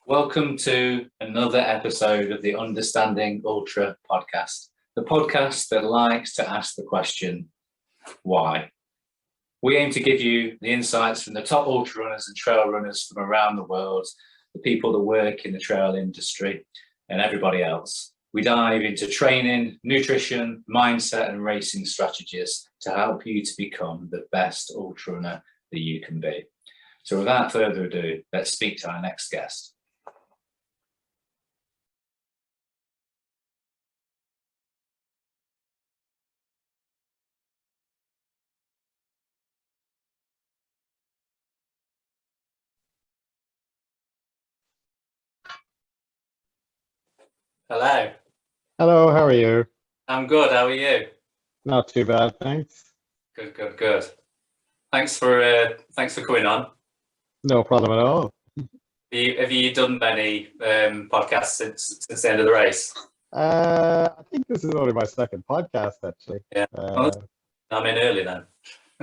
Welcome to another episode of the Understanding Ultra podcast, the podcast that likes to ask the question, why? We aim to give you the insights from the top ultra runners and trail runners from around the world, the people that work in the trail industry, and everybody else. We dive into training, nutrition, mindset, and racing strategies to help you to become the best ultra runner that you can be. So without further ado, let's speak to our next guest. Hello. Hello, how are you? I'm good. How are you? Not too bad, thanks. Good. Thanks for coming on. No problem at all. Have you done many podcasts since the end of the race? I think this is only my second podcast, actually. Yeah. I'm in early then.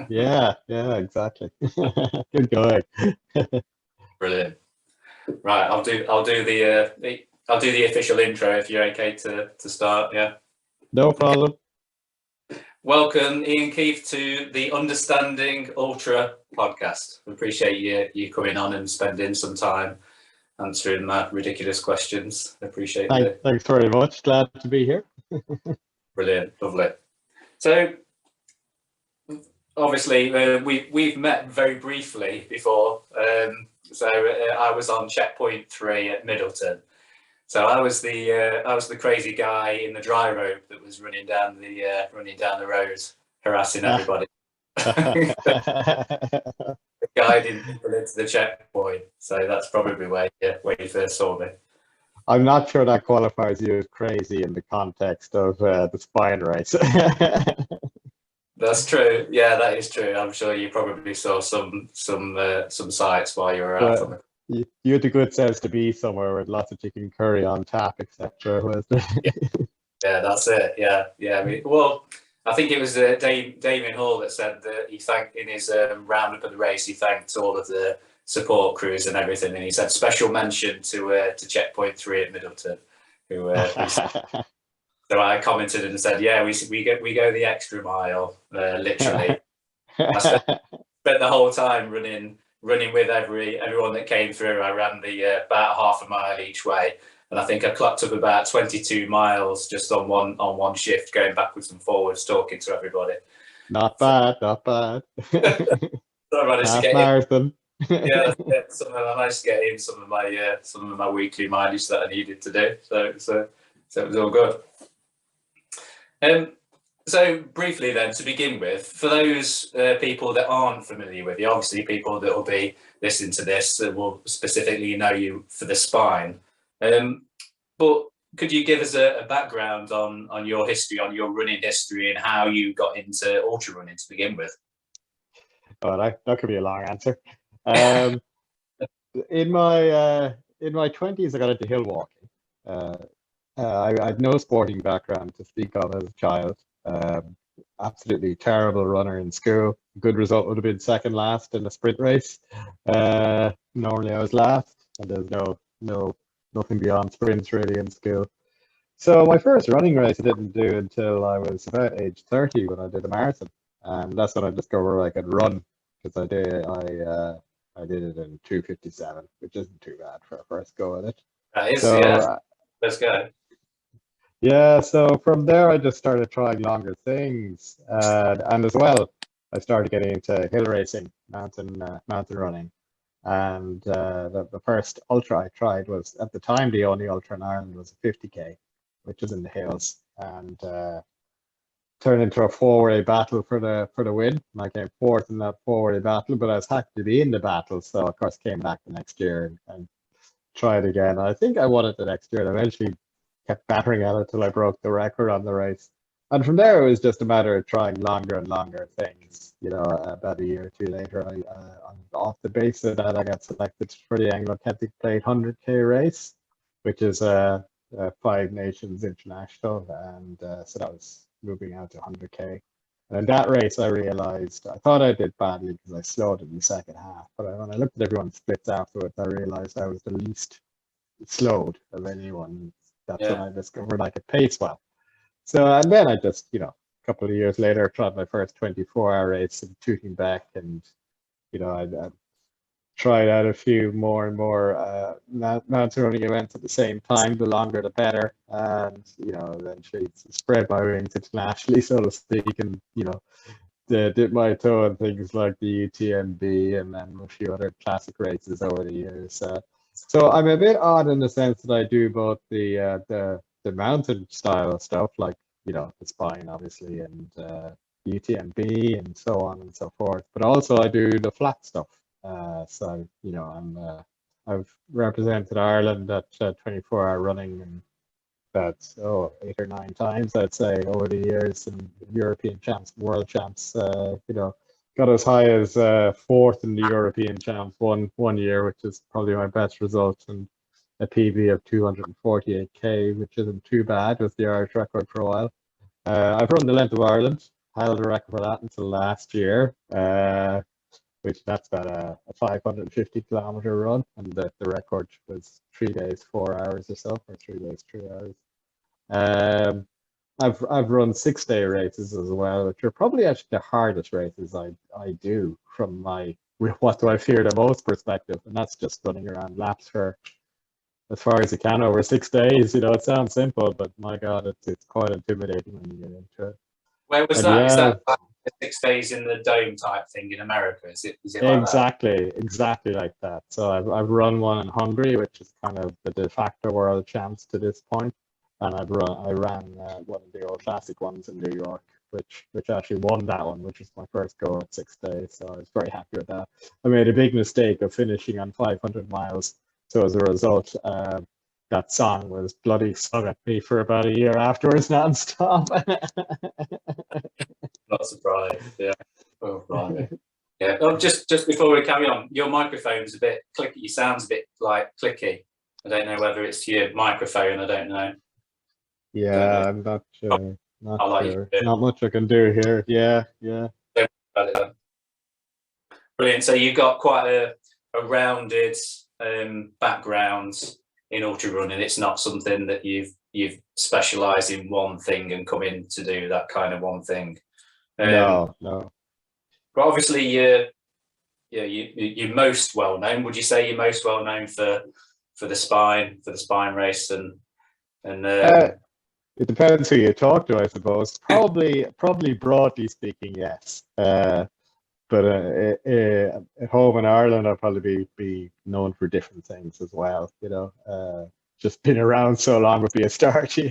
Yeah, exactly. Good going. Brilliant. Right, I'll do the official intro if you're okay to start. Yeah. No problem. Welcome, Ian Keefe, to the Understanding Ultra podcast. We appreciate you coming on and spending some time answering my ridiculous questions. I appreciate it. Thanks very much. Glad to be here. Brilliant, lovely. So, obviously, we've met very briefly before. I was on checkpoint 3 at Middleton. So I was the crazy guy in the dry rope that was running down the road, harassing everybody, guiding people into the checkpoint. So that's probably where you first saw me. I'm not sure that qualifies you as crazy in the context of the spine race. That's true. Yeah, that is true. I'm sure you probably saw some sights while you were out. You had the good sense to be somewhere with lots of chicken curry on tap, etc. Yeah, that's it. Yeah. I think it was Damien Hall that said that he thanked in his roundup of the race. He thanked all of the support crews and everything, and he said special mention to checkpoint 3 at Middleton. So I commented and said, "Yeah, we go the extra mile, literally." I spent the whole time running with everyone that came through. I ran the about half a mile each way, and I think I clocked up about 22 miles just on one shift, going backwards and forwards, talking to everybody. Not bad. So I managed to get marathon. Yeah, I managed to get in some of my weekly mileage that I needed to do. So it was all good. So briefly then, to begin with, for those people that aren't familiar with you, obviously people that will be listening to this that will specifically know you for the spine, but could you give us a background on your history, on your running history, and how you got into ultra running to begin with? Oh, that could be a long answer. In my 20s, I got into hill walking. I had no sporting background to speak of as a child. Absolutely terrible runner in school. Good result would have been second last in a sprint race. Normally I was last, and there's nothing beyond sprints really in school. So my first running race I didn't do until I was about age 30 when I did a marathon, and that's when I discovered I could run, because I did it in 2:57, which isn't too bad for a first go at it. That is, yeah. Let's go. Yeah, so from there I just started trying longer things, and as well I started getting into hill racing, mountain running, and the first ultra I tried was, at the time, the only ultra in Ireland was a 50k, which was in the hills, and turned into a four-way battle for the win. And I came fourth in that four-way battle, but I was happy to be in the battle, so of course came back the next year and tried again. I think I won it the next year, and eventually kept battering at it till I broke the record on the race. And from there, it was just a matter of trying longer and longer things. About a year or two later, off the base of that, I got selected for the Anglo-Celtic Plate 100k race, which is a Five Nations International, and so that was moving out to 100k. And in that race, I realized, I thought I did badly because I slowed in the second half, but when I looked at everyone's splits afterwards, I realized I was the least slowed of anyone. That's when Yeah. I discovered I could pace well. So, and then I just, a couple of years later, tried my first 24-hour race in Tooting Bec, and I tried out a few more and more mountain running events at the same time. The longer, the better, and eventually spread my wings internationally, so to speak, and dip my toe in things like the UTMB and then a few other classic races over the years. So I'm a bit odd in the sense that I do both the mountain style stuff, like the Spine obviously, and UTMB and so on and so forth, but also I do the flat stuff. So I've represented Ireland at 24-hour running and about 8 or 9 times, I'd say, over the years, and European champs, world champs. Got as high as fourth in the European champs one year, which is probably my best result, and a PB of 248k, which isn't too bad, was the Irish record for a while. I've run the length of Ireland, held a record for that until last year, which that's about a 550-kilometer run, and the record was 3 days, 4 hours or so, or 3 days, 3 hours. I've run 6-day races as well, which are probably actually the hardest races I do from my what do I fear the most perspective, and that's just running around laps for as far as you can over 6 days. It sounds simple, but my God, it's quite intimidating when you get into it. Where was And that? Is yeah, that like 6 days in the dome type thing in America? Is it like that? exactly like that. So I've run one in Hungary, which is kind of the de facto world champs to this point, and I ran one of the old classic ones in New York, which actually won that one, which was my first go at 6 days. So I was very happy with that. I made a big mistake of finishing on 500 miles. So as a result, that song was bloody sung at me for about a year afterwards, non-stop. Not surprised. Yeah. Oh, right. Yeah. Oh, just before we carry on, your microphone's a bit clicky. Your sound's a bit like clicky. I don't know whether it's your microphone. I don't know. Yeah, I'm not not I'll let you sure. do it. Not much I can do here. Yeah. Don't worry about it then. Brilliant. So you've got quite a rounded background in ultra running. It's not something that you've specialised in one thing and come in to do that kind of one thing. No. But obviously, you're most well known. Would you say you're most well known for the spine race and It depends who you talk to, I suppose. Probably broadly speaking, yes. But at home in Ireland, I'll probably be known for different things as well. Just been around so long would be a start. So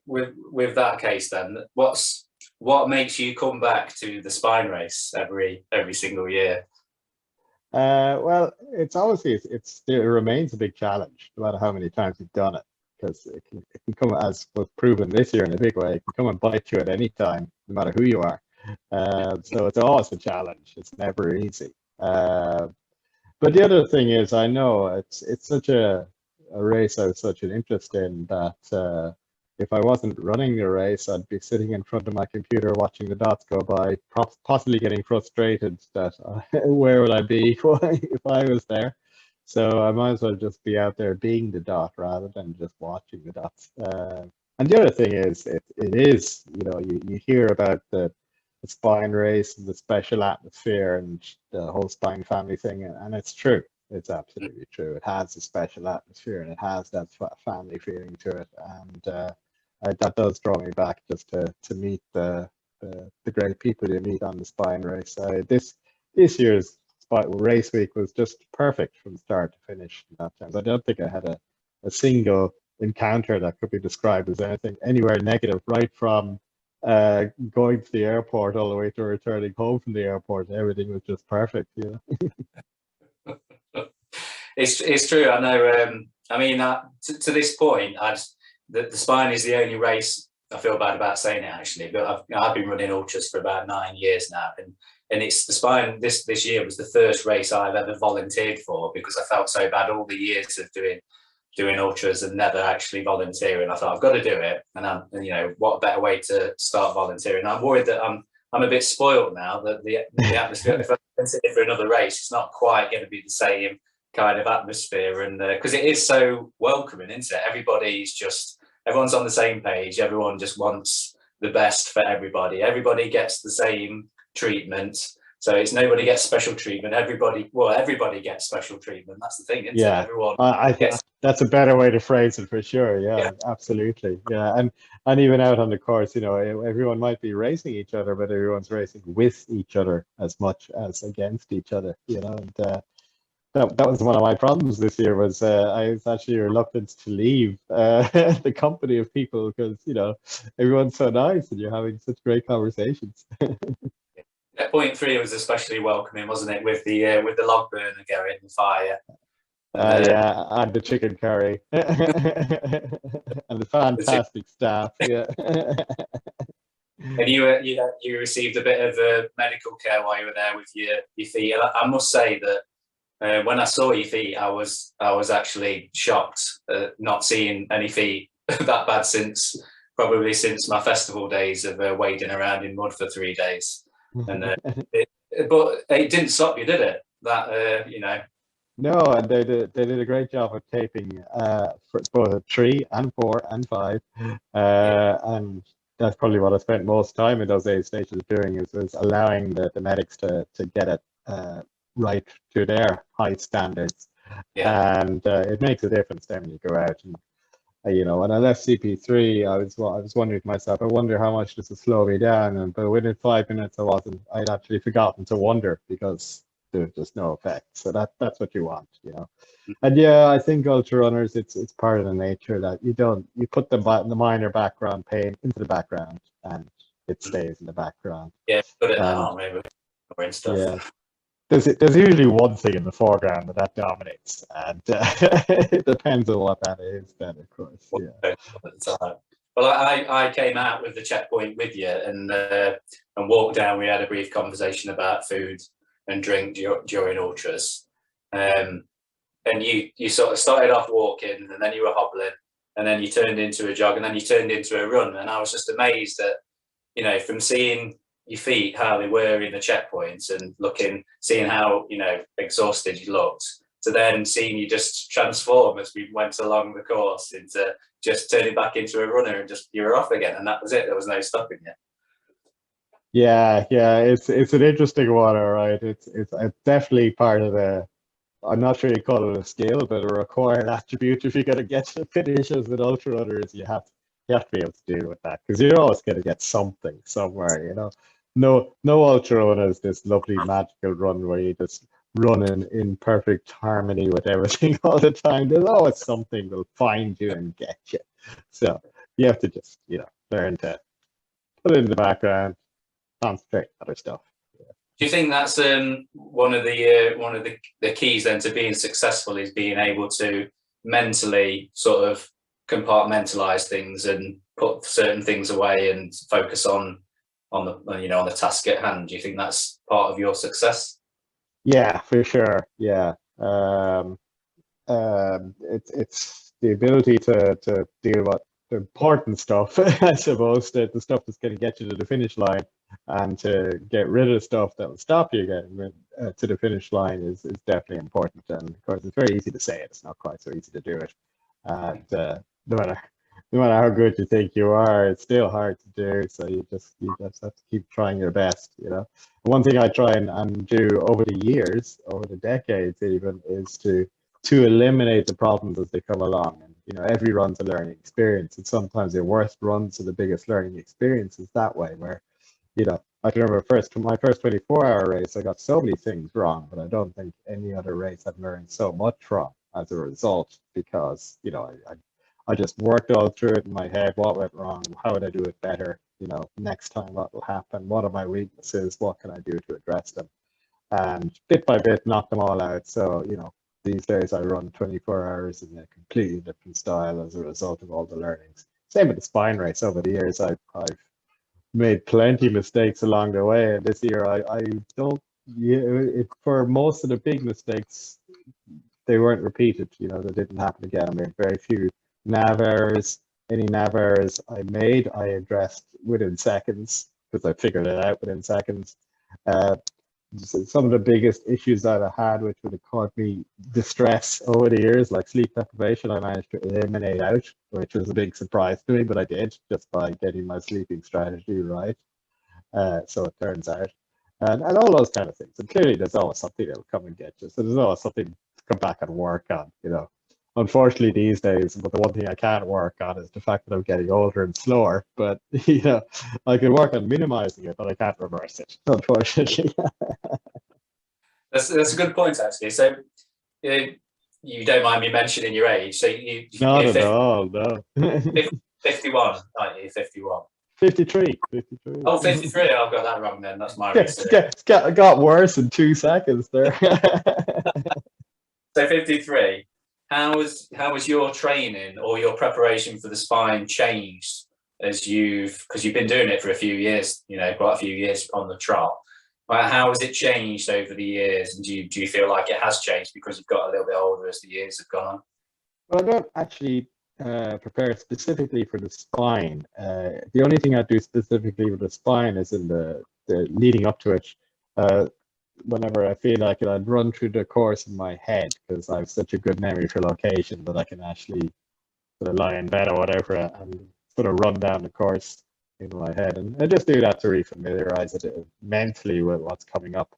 with that case, then what makes you come back to the spine race every single year? Well, it's obviously it still remains a big challenge, no matter how many times you've done it, because it can come, as was proven this year in a big way, it can come and bite you at any time, no matter who you are. So it's always a challenge. It's never easy. But the other thing is, I know it's such a race I have such an interest in that if I wasn't running the race, I'd be sitting in front of my computer watching the dots go by, possibly getting frustrated that where would I be if I was there. So I might as well just be out there being the dot rather than just watching the dots. And the other thing is, it is, you hear about the spine race and the special atmosphere and the whole spine family thing, and it's true. It's absolutely true. It has a special atmosphere and it has that family feeling to it, and that does draw me back just to meet the great people you meet on the spine race. This year's race week was just perfect from start to finish. In that sense, I don't think I had a single encounter that could be described as anything anywhere negative, right from going to the airport all the way to returning home from the airport. Everything was just perfect. It's true. I know. I mean, to this point, the spine is the only race. I feel bad about saying it actually, but I've been running ultras for about 9 years now, and it's the spine. This year was the first race I've ever volunteered for because I felt so bad all the years of doing ultras and never actually volunteering. I thought I've got to do it, and what better way to start volunteering? I'm worried that I'm a bit spoiled now that the atmosphere. If I consider for another race, it's not quite going to be the same kind of atmosphere, and because it is so welcoming, isn't it? Everyone's on the same page. Everyone just wants the best for everybody. Everybody gets the same treatment. So it's nobody gets special treatment. Everybody gets special treatment. That's the thing, isn't it? Yeah, Everyone I think gets. that's a better way to phrase it for sure. Yeah, Yeah, absolutely. Yeah, and even out on the course, everyone might be racing each other, but everyone's racing with each other as much as against each other. And that was one of my problems this year was I was actually reluctant to leave the company of people because everyone's so nice and you're having such great conversations. point three was especially welcoming, wasn't it? With the log burner going, the fire, and Yeah, and the chicken curry and the fantastic staff. Yeah. and you received a bit of medical care while you were there with your feet. And I must say that when I saw your feet, I was actually shocked not seeing any feet that bad probably since my festival days of wading around in mud for 3 days. And but it didn't stop you, did it? No, and they did a great job of taping for both 3 and 4 and 5, and that's probably what I spent most time in those aid stations doing is allowing the medics to get it right to their high standards, and it makes a difference then when you go out and when I left CP3, I was wondering to myself, I wonder how much this will slow me down, but within 5 minutes I'd actually forgotten to wonder because there's just no effect. So that's what you want. And yeah, I think ultra runners, it's part of the nature that you put the minor background pain into the background and it stays in the background. Yeah, put it in arm and stuff. Yeah, there's usually one thing in the foreground that dominates, and it depends on what that is. Then, of course, yeah. Well, I came out with the checkpoint with you and walked down. We had a brief conversation about food and drink during ultras, and you sort of started off walking, and then you were hobbling, and then you turned into a jog, and then you turned into a run, and I was just amazed at from seeing your feet how they were in the checkpoints and seeing how exhausted you looked, to then seeing you just transform as we went along the course into just turning back into a runner and just you were off again, and that was it. There was no stopping you. Yeah, it's an interesting one, all right. It's definitely part of I'm not sure you call it a skill, but a required attribute if you're going to get to the finish as an ultra runner is you have to be able to deal with that because you're always going to get something somewhere. No ultra run is this lovely magical run where you just run in perfect harmony with everything all the time. There's always something will find you and get you. So you have to just learn to put it in the background, concentrate on other stuff. Do you think that's one of the keys then to being successful is being able to mentally sort of compartmentalize things and put certain things away and focus on the task at hand? Do you think that's part of your success? Yeah, for sure. Yeah, it's the ability to deal with the important stuff, I suppose, the stuff that's going to get you to the finish line, and to get rid of stuff that will stop you getting to the finish line is definitely important. And of course, it's very easy to say it; it's not quite so easy to do it. And no matter how good you think you are, it's still hard to do. So you just have to keep trying your best. One thing I try and do over the years, over the decades even, is to eliminate the problems as they come along. And every run's a learning experience, and sometimes your worst runs are the biggest learning experiences that way. Where I can remember my first 24-hour race, I got so many things wrong, but I don't think any other race I've learned so much from as a result, because I just worked all through it in my head. What went wrong? How would I do it better? Next time what will happen? What are my weaknesses? What can I do to address them? And bit by bit, knock them all out. So these days I run 24 hours in a completely different style as a result of all the learnings. Same with the spine race. Over the years, I've made plenty of mistakes along the way, and this year I don't. For most of the big mistakes, they weren't repeated. They didn't happen again. I made very few nav errors. Any nav errors I made, I addressed within seconds because I figured it out within seconds. some of the biggest issues that I had, which would have caused me distress over the years, like sleep deprivation, I managed to eliminate out, which was a big surprise to me, but I did just by getting my sleeping strategy right. So it turns out, and all those kind of things. And clearly, there's always something that will come and get you. So there's always something to come back and work on, you know. Unfortunately, these days, but the one thing I can't work on is the fact that I'm getting older and slower. But you know, I can work on minimizing it, but I can't reverse it, unfortunately. That's a good point, actually. So you don't mind me mentioning your age. So Not you're at all, no. 51, aren't you? 51. 53, 53. Oh, 53. I've got that wrong then. That's my It's research. got worse in 2 seconds there. So 53. How was your training or your preparation for the spine changed because you've been doing it for a few years, quite a few years on the trot. How has it changed over the years? And do you feel like it has changed because you've got a little bit older as the years have gone on? Well, I don't actually prepare specifically for the spine. The only thing I do specifically with the spine is in the leading up to it. Uh, Whenever I feel like it, I'd run through the course in my head because I have such a good memory for location that I can actually sort of lie in bed or whatever and sort of run down the course in my head. And I just do that to refamiliarize it mentally with what's coming up.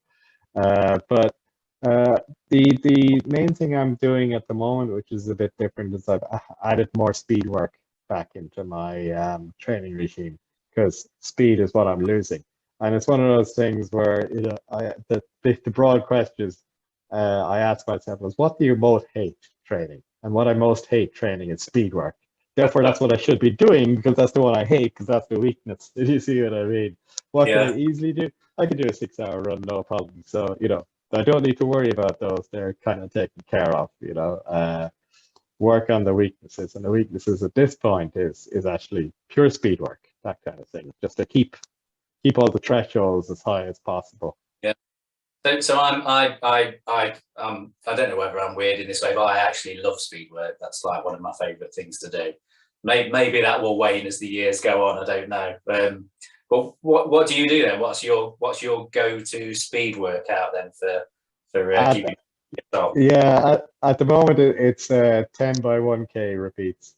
But the main thing I'm doing at the moment, which is a bit different, is I've added more speed work back into my training regime because speed is what I'm losing. And it's one of those things where the broad questions I ask myself was, what do you most hate training? And what I most hate training is speed work. Therefore, that's what I should be doing because that's the one I hate because that's the weakness. If you see what I mean? What can I easily do? I can do a 6-hour run, no problem. So, I don't need to worry about those. They're kind of taken care of, work on the weaknesses. And the weaknesses at this point is actually pure speed work, that kind of thing, just to keep all the thresholds as high as possible. Yeah. So I don't know whether I'm weird in this way, but I actually love speed work. That's like one of my favourite things to do. Maybe that will wane as the years go on. I don't know. But what do you do then? What's your go-to speed workout then for keeping yourself? Yeah, at the moment it's 10 by 1K repeats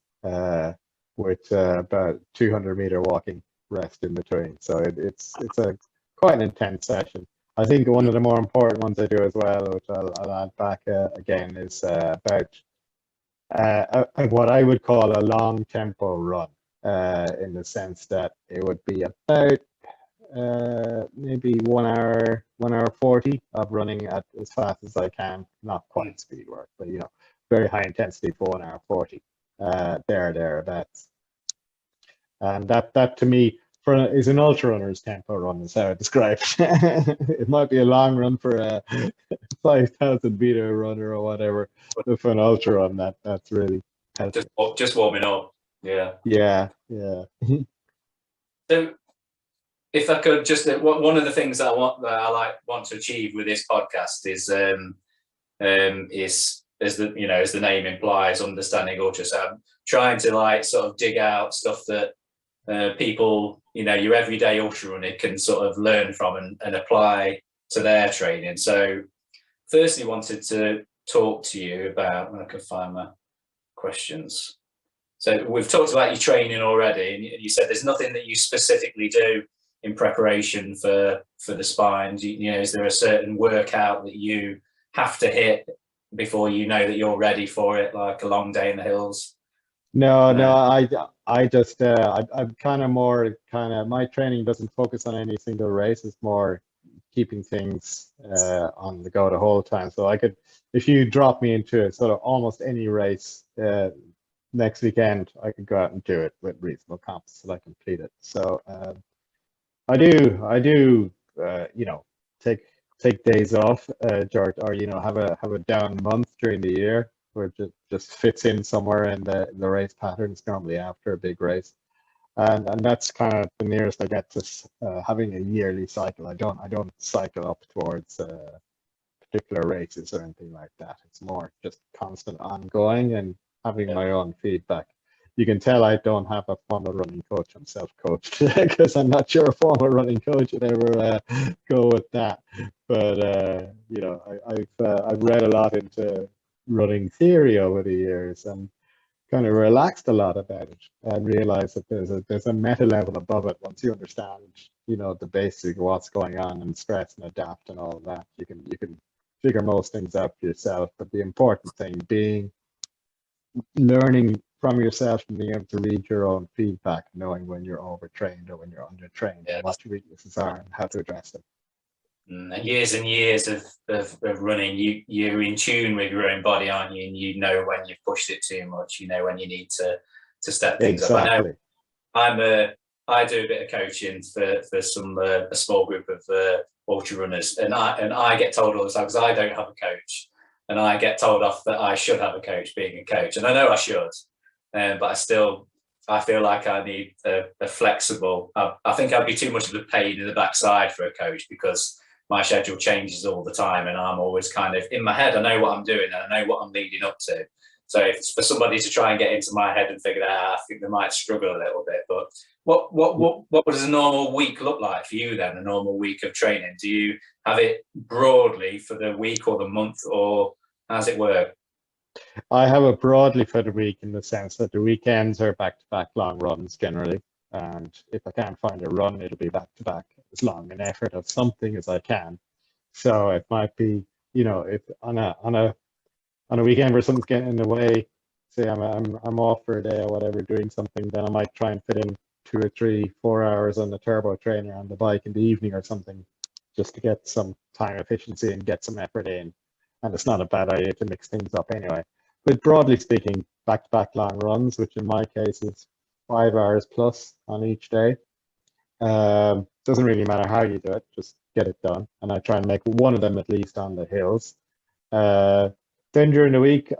with about 200-meter walking rest in between. So it's a quite an intense session. I think one of the more important ones I do as well, which I'll add back again, is about what I would call a long tempo run, in the sense that it would be about maybe 1 hour 40 of running at as fast as I can. Not quite speed work, but very high intensity for 1 hour 40. Thereabouts. And that to me is an ultra runner's tempo run, is how I describe it. It might be a long run for a 5,000 meter runner or whatever, but for an ultra run, that's really healthy. Just warming up. Yeah. Yeah. So, if I could just, one of the things that I want to achieve with this podcast is as the name implies, understanding ultra. So I'm trying to sort of dig out stuff that people, your everyday ultra runner can sort of learn from and apply to their training. So firstly, wanted to talk to you about, when I can find my questions. So we've talked about your training already, and you said there's nothing that you specifically do in preparation for the spine. Is there a certain workout that you have to hit before you know that you're ready for it, like a long day in the hills? No, I just I'm kind of more my training doesn't focus on any single race. It's more keeping things on the go the whole time. So I could, if you drop me into sort of almost any race next weekend, I could go out and do it with reasonable confidence that I complete it. So I do take days off, George, or have a down month during the year where it just fits in somewhere in the race patterns, normally after a big race. And that's kind of the nearest I get to having a yearly cycle. I don't cycle up towards particular races or anything like that. It's more just constant ongoing and having my own feedback. you can tell I don't have a formal running coach. I'm self-coached because I'm not sure a formal running coach would ever go with that. But you know, I've read a lot into running theory over the years and kind of relaxed a lot about it and realized that there's a meta level above it. Once you understand, you know, the basic what's going on and stress and adapt and all of that, you can figure most things out for yourself. But the important thing being learning from yourself and being able to read your own feedback, knowing when you're overtrained or when you're undertrained and what your weaknesses are and how to address them. And years of running, you're in tune with your own body, aren't you? And you know when you've pushed it too much. You know when you need to step things up. I know I do a bit of coaching for some a small group of ultra runners, and I get told all the time because I don't have a coach, and I get told off that I should have a coach, being a coach, and I know I should, but I feel like I need a flexible. I think I'd be too much of a pain in the backside for a coach because my schedule changes all the time, and I'm always kind of in my head. I know what I'm doing, and I know what I'm leading up to. So if it's for somebody to try and get into my head and figure that out, I think they might struggle a little bit. But what does a normal week look like for you then? A normal week of training? Do you have it broadly for the week or the month, or how does it work? I have it broadly for the week in the sense that the weekends are back-to-back long runs generally. And if I can't find a run, it'll be back-to-back as long an effort of something as I can. So it might be, you know, if on a weekend where something's getting in the way, say I'm off for a day or whatever doing something, then I might try and fit in 2 or 3, 4 hours on the turbo trainer on the bike in the evening or something, just to get some time efficiency and get some effort in. And it's not a bad idea to mix things up anyway. But broadly speaking, back-to-back long runs, which in my case is 5 hours plus on each day. Doesn't really matter how you do it, just get it done. And I try and make one of them at least on the hills. Then during the week,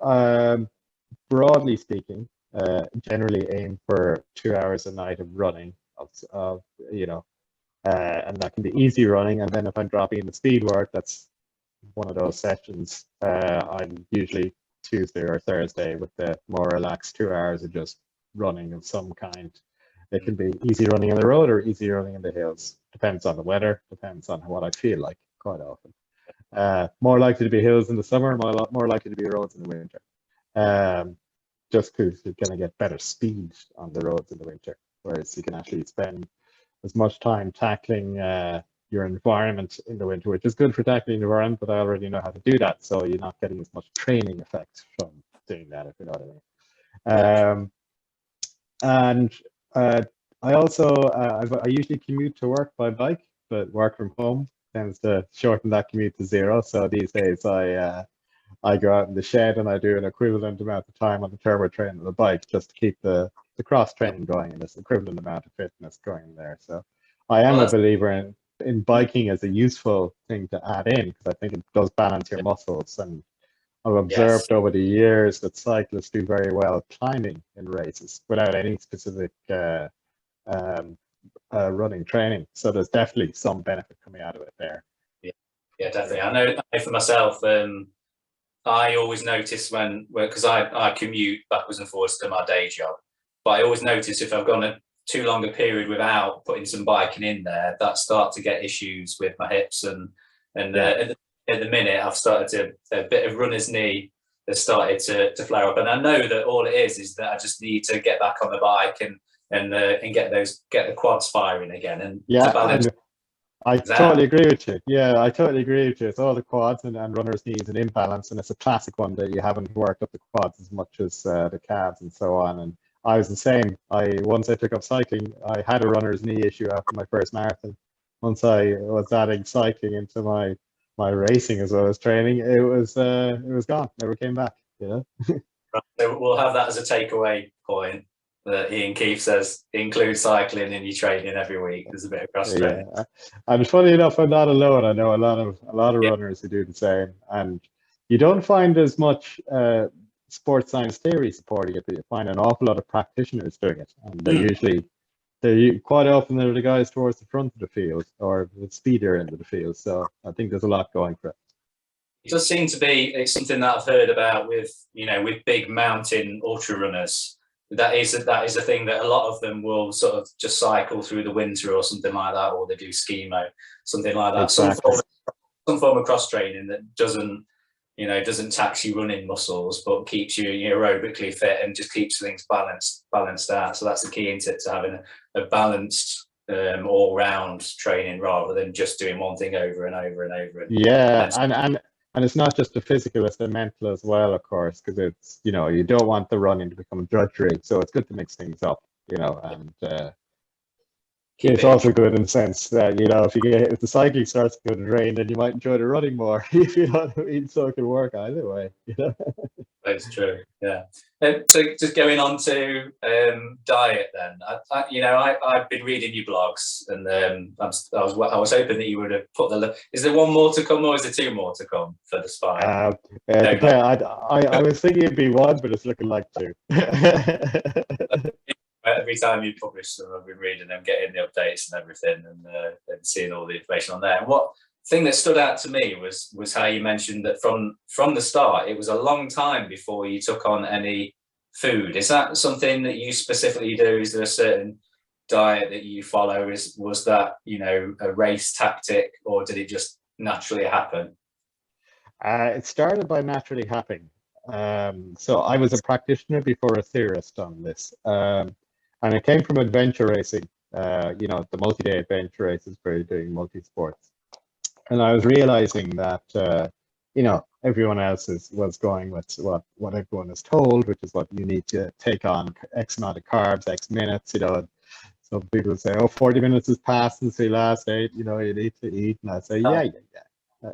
broadly speaking, generally aim for 2 hours a night of running, you know, and that can be easy running. And then if I'm dropping in the speed work, that's one of those sessions. I'm usually Tuesday or Thursday with the more relaxed 2 hours of just running of some kind. It can be easy running on the road or easy running in the hills. Depends on the weather, depends on what I feel like quite often. More likely to be hills in the summer, more likely to be roads in the winter. Just because you're going to get better speed on the roads in the winter, whereas you can actually spend as much time tackling your environment in the winter, which is good for tackling the environment, but I already know how to do that, so you're not getting as much training effect from doing that, if you know what I mean. And I also, I usually commute to work by bike, but work from home tends to shorten that commute to 0. So these days I go out in the shed and I do an equivalent amount of time on the turbo train of the bike just to keep the cross training going and this equivalent amount of fitness going there. So I am a believer in biking as a useful thing to add in because I think it does balance your muscles. And I've observed over the years that cyclists do very well climbing in races without any specific running training. So there's definitely some benefit coming out of it there. Yeah, definitely. I know for myself, I always notice because I commute backwards and forwards to my day job, but I always notice if I've gone too long a period without putting some biking in there, that start to get issues with my hips and at the minute I've started a bit of runner's knee has started to flare up, and I know that all it is that I just need to get back on the bike and get the quads firing again and to balance. I totally agree with you. Yeah, I totally agree with you. It's all the quads and runner's knees and imbalance, and it's a classic one that you haven't worked up the quads as much as the calves and so on. And I was the same. Once I took up cycling, I had a runner's knee issue after my first marathon. Once I was adding cycling into my racing as well as training, it was gone. Never came back. You know. So we'll have that as a takeaway point. That Ian Keefe says include cycling in your training every week. There's a bit of cross training. Yeah. And funny enough, I'm not alone. I know a lot of runners who do the same, and you don't find as much sports science theory supporting it, but you find an awful lot of practitioners doing it, and they're quite often they're the guys towards the front of the field or the speeder end of the field. So I think there's a lot going for it. It does seem to be something that I've heard about with big mountain ultra runners. that is a thing that a lot of them will sort of just cycle through the winter or something like that, or they do schemo, something like that. Exactly. Some form of cross training that doesn't tax your running muscles, but keeps you aerobically fit and just keeps things balanced out. So that's the key into it, to having a balanced all-round training rather than just doing one thing over and over and over. Yeah, and it's not just the physical, it's the mental as well, of course, because it's, you don't want the running to become drudgery, so it's good to mix things up, and it's also good in the sense that, if the cycling starts to go to rain, then you might enjoy the running more, if you know what I mean. So it can work either way. That's true. Yeah. So just going on to diet, then. I've been reading your blogs, and I was hoping that you would have put Is there one more to come, or is there two more to come for the spine? I was thinking it'd be one, but it's looking like two. Every time you publish them, I've been reading them, getting the updates and everything, and seeing all the information on there. And what thing that stood out to me was how you mentioned that from the start, it was a long time before you took on any food. Is that something that you specifically do? Is there a certain diet that you follow? Was that a race tactic, or did it just naturally happen? It started by naturally happening. So I was a practitioner before a theorist on this. And it came from adventure racing, the multi-day adventure races where you're doing multi-sports. And I was realizing that, everyone else was going with what everyone is told, which is what you need to take on X amount of carbs, X minutes, Some people say, 40 minutes has passed since we last ate, you need to eat. And I say, yeah.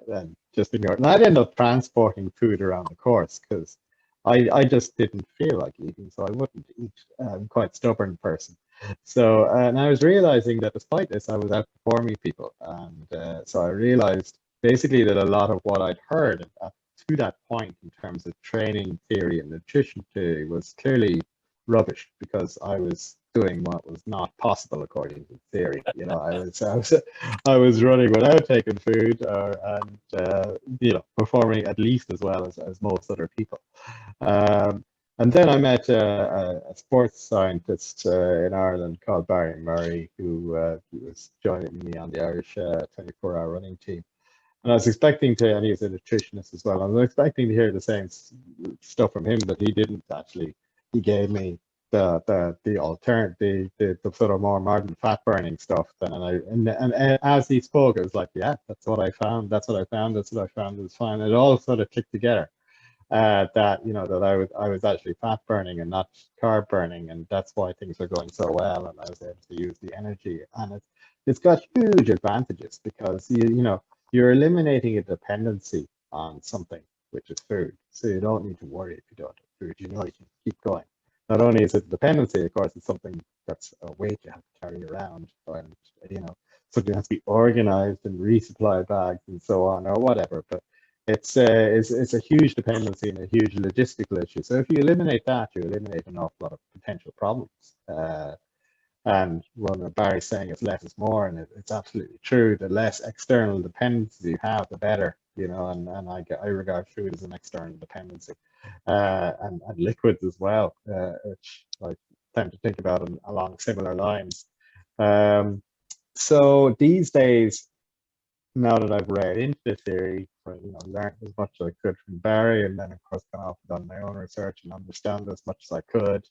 And just ignore it. And I'd end up transporting food around the course because I just didn't feel like eating, so I wouldn't eat. I'm quite a stubborn person. So, and I was realizing that despite this, I was outperforming people. And so I realized basically that a lot of what I'd heard to that point in terms of training theory and nutrition theory was clearly rubbish, because I was doing what was not possible according to theory. I was running without taking food, and performing at least as well as most other people. And then I met a sports scientist in Ireland called Barry Murray, who was joining me on the Irish 24-hour running team. And I was expecting to, and he's a nutritionist as well, I was expecting to hear the same stuff from him, but he didn't actually. He gave me the alternative, the sort of more modern fat burning stuff. And as he spoke, it was like, yeah, that's what I found. That's what I found. That's what I found. It was fine. It all sort of clicked together. That I was actually fat burning and not carb burning, and that's why things are going so well. And I was able to use the energy, and it's got huge advantages, because you're eliminating a dependency on something, which is food. So you don't need to worry if you don't have food. You can keep going. Not only is it dependency, of course, it's something that's a weight you have to carry around, and something has to be organized and resupply bags and so on, or whatever. But it's a huge dependency and a huge logistical issue. So if you eliminate that, you eliminate an awful lot of potential problems. And what Barry's saying is less is more, and it's absolutely true. The less external dependency you have, the better. And I regard food as an external dependency, and liquids as well, which I tend to think about along similar lines. So these days, now that I've read into the theory, learned as much as I could from Barry, and then of course gone off and done my own research and understand as much as I could.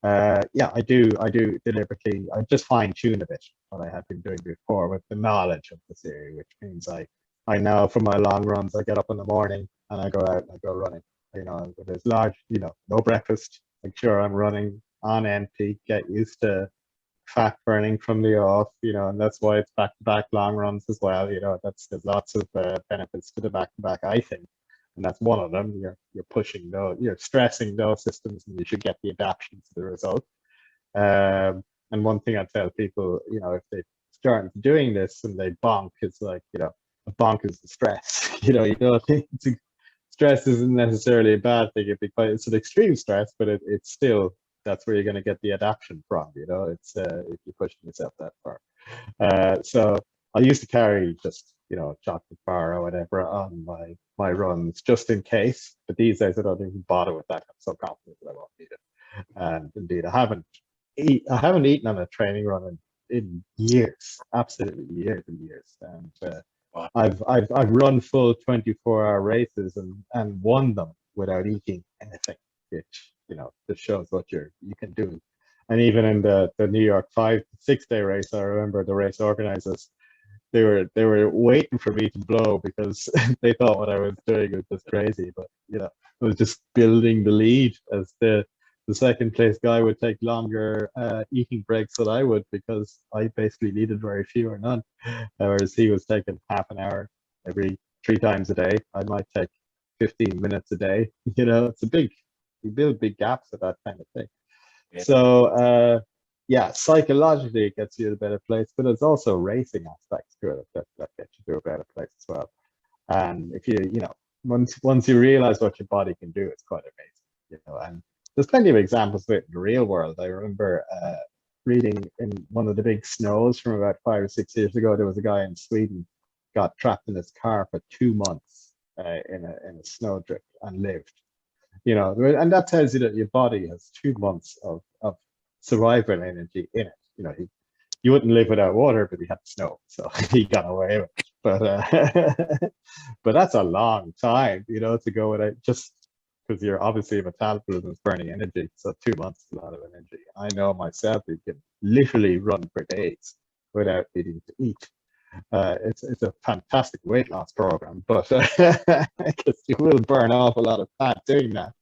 I do deliberately. I just fine tune a bit what I had been doing before with the knowledge of the theory, which means I know from my long runs, I get up in the morning and I go out and I go running. There's no breakfast. Make sure I'm running on empty. Get used to fat burning from the off, and that's why it's back-to-back long runs as well. There's lots of benefits to the back-to-back, I think, and that's one of them. You're pushing those, you're stressing those systems, and you should get the adaptation to the result. And one thing I tell people, if they start doing this and they bonk, it's like, a bonk is the stress. Stress isn't necessarily a bad thing. It's an extreme stress, but it's still, that's where you're going to get the adaptation from. It's if you're pushing yourself that far. So I used to carry just a chocolate bar or whatever on my runs just in case. But these days I don't even bother with that. I'm so confident that I won't need it. And indeed, I haven't eaten on a training run in years, absolutely years and years. And Wow. I've run full 24-hour races and won them without eating anything, which just shows what you can do. And even in the New York 5 to 6 day race, I remember the race organizers, they were waiting for me to blow because they thought what I was doing was just crazy. But I was just building the lead as the second place guy would take longer eating breaks than I would because I basically needed very few or none. Whereas he was taking half an hour every 3 times a day. I might take 15 minutes a day. It's you build big gaps at that kind of thing. Yeah. So yeah, psychologically it gets you to a better place, but there's also racing aspects to it that get you to a better place as well. And if once you realize what your body can do, it's quite amazing. And there's plenty of examples of it in the real world. I remember reading in one of the big snows from about 5 or 6 years ago, there was a guy in Sweden got trapped in his car for 2 months in a snowdrift and lived. And that tells you that your body has 2 months of survival energy in it. You wouldn't live without water, but he had snow, so he got away with it. But that's a long time, to go without, just because you're obviously metabolism is burning energy. So 2 months is a lot of energy. I know myself, you can literally run for days without needing to eat. It's a fantastic weight loss program, but because you will burn off a lot of fat doing that.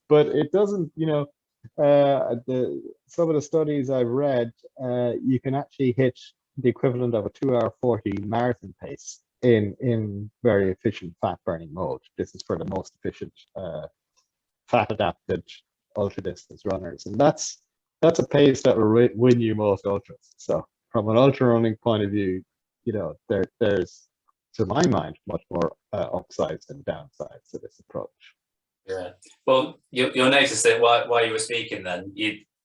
But it doesn't, some of the studies I've read, you can actually hit the equivalent of a 2 hour 40 marathon pace in very efficient fat burning mode. This is for the most efficient fat adapted ultra distance runners, and that's a pace that will win you most ultras. So from an ultra running point of view, there's, to my mind, much more upsides than downsides to this approach. Yeah. Well, you'll notice that while you were speaking, then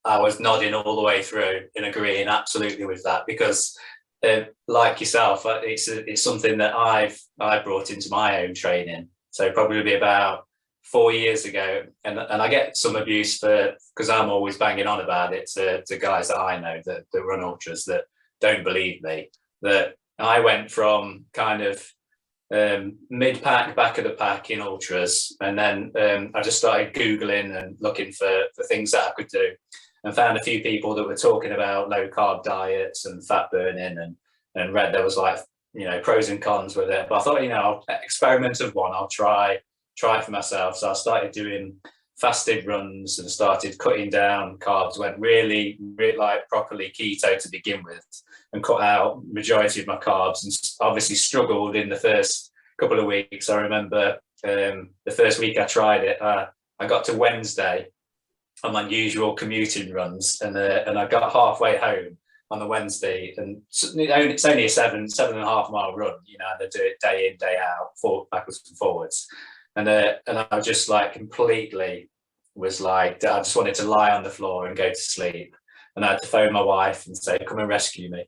I was nodding all the way through and agreeing absolutely with that, because like yourself, it's something that I brought into my own training. So probably about 4 years ago, and I get some abuse because I'm always banging on about it to guys that I know that run ultras that don't believe me, that I went from kind of mid-pack, back of the pack in ultras, and then I just started Googling and looking for things that I could do, and found a few people that were talking about low carb diets and fat burning, and read there was pros and cons with it. But I thought, I'll experiment of one, I'll try for myself. So I started doing fasted runs and started cutting down carbs, went really properly keto to begin with, and cut out majority of my carbs, and obviously struggled in the first couple of weeks. I remember the first week I tried it, I got to Wednesday on my usual commuting runs, and I got halfway home on the Wednesday, and it's only a 7.5 mile run, they do it day in, day out, backwards and forwards. And I just completely was I just wanted to lie on the floor and go to sleep. And I had to phone my wife and say, come and rescue me.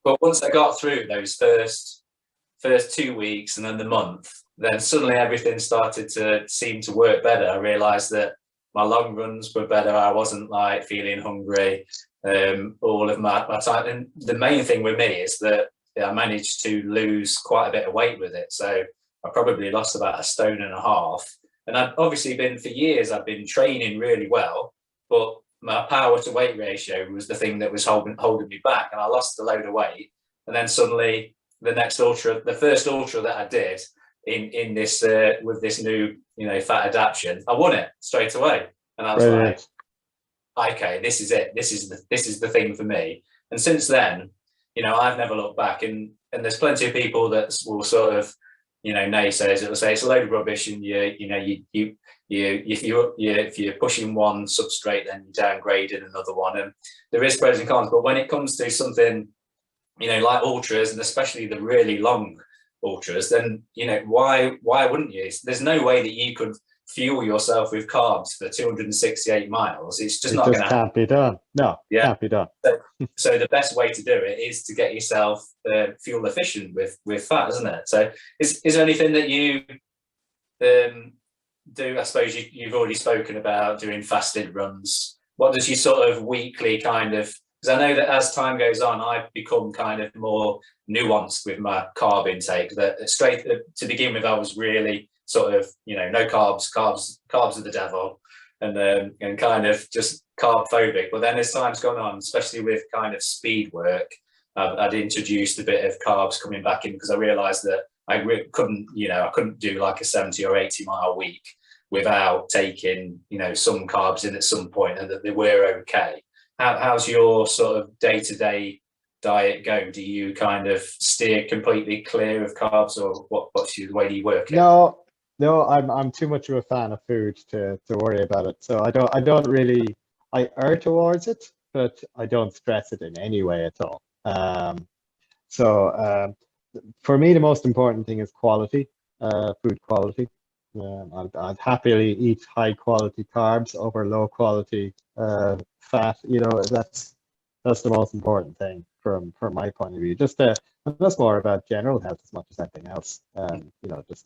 But once I got through those first 2 weeks and then the month, then suddenly everything started to seem to work better. I realized that my long runs were better. I wasn't feeling hungry all of my time. And the main thing with me is that I managed to lose quite a bit of weight with it. So I probably lost about 1.5 stone. And I've obviously for years, I've been training really well, but my power to weight ratio was the thing that was holding me back. And I lost a load of weight. And then suddenly the first ultra that I did in this, with this new, fat adaptation, I won it straight away. And I was okay, this is it. This is the thing for me. And since then, I've never looked back, and there's plenty of people that will sort of, naysayers, it'll say it's a load of rubbish, and if you're pushing one substrate, then you're downgrading another one, and there is pros and cons. But when it comes to something, like ultras, and especially the really long ultras, then why wouldn't you? There's no way that you could fuel yourself with carbs for 268 miles. It's just not going to happen. Can't be done. No, can't be done. So the best way to do it is to get yourself fuel efficient with fat, isn't it? So is there anything that you do, I suppose you've already spoken about doing fasted runs. What does your sort of weekly kind of, because I know that as time goes on, I've become kind of more nuanced with my carb intake. That straight to begin with, I was really sort of, no carbs, carbs are the devil, and kind of just carb phobic. But then as time's gone on, especially with kind of speed work, I'd introduced a bit of carbs coming back in because I realised that I couldn't do like a 70 or 80-mile week without taking, some carbs in at some point, and that they were okay. How's your sort of day-to-day diet go? Do you kind of steer completely clear of carbs, or what's the way do you work it? No, I'm too much of a fan of food to worry about it. So I don't really, I err towards it, but I don't stress it in any way at all. So for me, the most important thing is quality, food quality. I'd happily eat high quality carbs over low quality fat. That's the most important thing from my point of view. That's more about general health as much as anything else. Just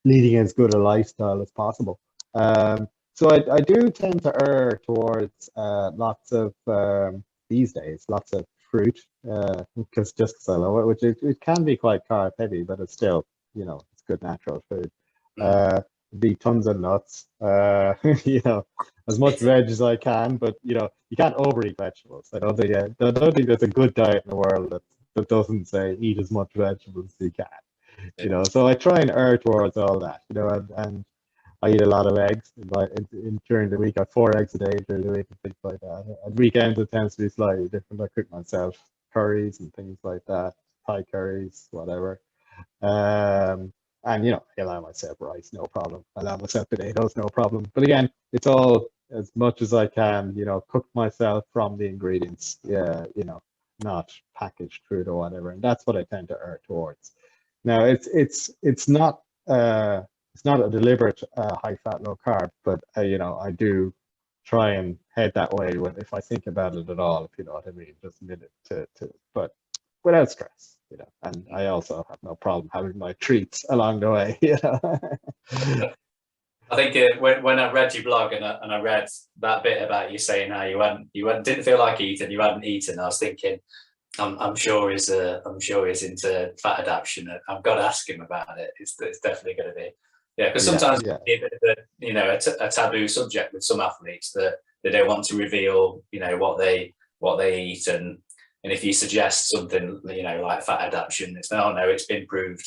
leading as good a lifestyle as possible. So I do tend to err towards lots of these days, lots of fruit, because I love it, which it can be quite carb heavy, but it's still, it's good natural food. Be tons of nuts, as much veg as I can, but you can't overeat vegetables. I don't think there's a good diet in the world that doesn't say eat as much vegetables as you can. So I try and err towards all that, and I eat a lot of eggs during the week. I have 4 eggs a day during the week and things like that. At weekends, it tends to be slightly different. I cook myself curries and things like that, Thai curries, whatever. And I allow myself rice, no problem. I allow myself potatoes, no problem. But again, it's all as much as I can, cook myself from the ingredients. Yeah, not packaged food or whatever. And that's what I tend to err towards. Now, it's not a deliberate high fat, low carb, but I do try and head that way if I think about it at all, if you know what I mean, just a minute but without stress, and I also have no problem having my treats along the way, I think when I read your blog and I read that bit about you saying how you didn't feel like eating, you hadn't eaten, I was thinking, I'm sure he's into fat adaptation. I've got to ask him about it. It's definitely going to be, because sometimes it's a bit of a taboo subject with some athletes that they don't want to reveal, what they eat, and if you suggest something, like fat adaptation, it's no, it's been proved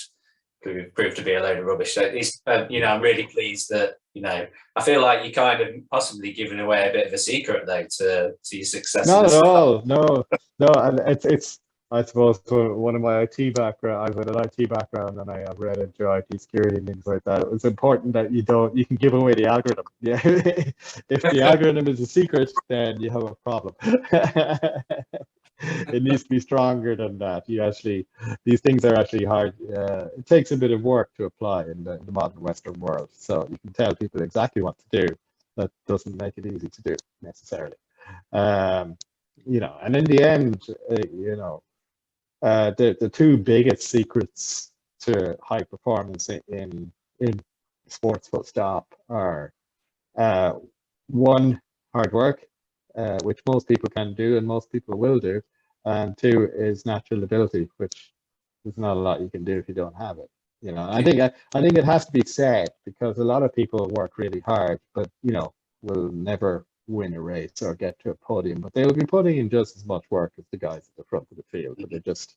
to be a load of rubbish. So it's, I'm really pleased that, I feel like you kind of possibly giving away a bit of a secret though to your success. Not at all. No. And it's I suppose one of my IT background. I've had an IT background, and I have read into IT security and things like that. It's important that you can give away the algorithm. Yeah, if the algorithm is a secret, then you have a problem. It needs to be stronger than that. These things are actually hard. It takes a bit of work to apply in the modern Western world. So you can tell people exactly what to do. That doesn't make it easy to do necessarily. And in the end, the two biggest secrets to high performance in sports full stop are one, hard work, which most people can do and most people will do, and two is natural ability, which there's not a lot you can do if you don't have it. I think it has to be said, because a lot of people work really hard, but will never win a race or get to a podium, but they'll be putting in just as much work as the guys at the front of the field, but they just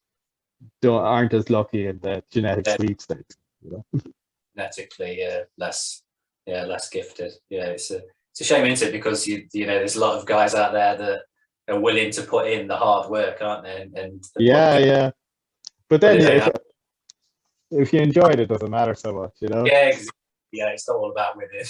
aren't as lucky in the genetic sweepstakes. Genetically less gifted. It's a shame, isn't it? Because there's a lot of guys out there that are willing to put in the hard work, aren't they? And but then if you enjoy it, it doesn't matter so much, it's not all about winning.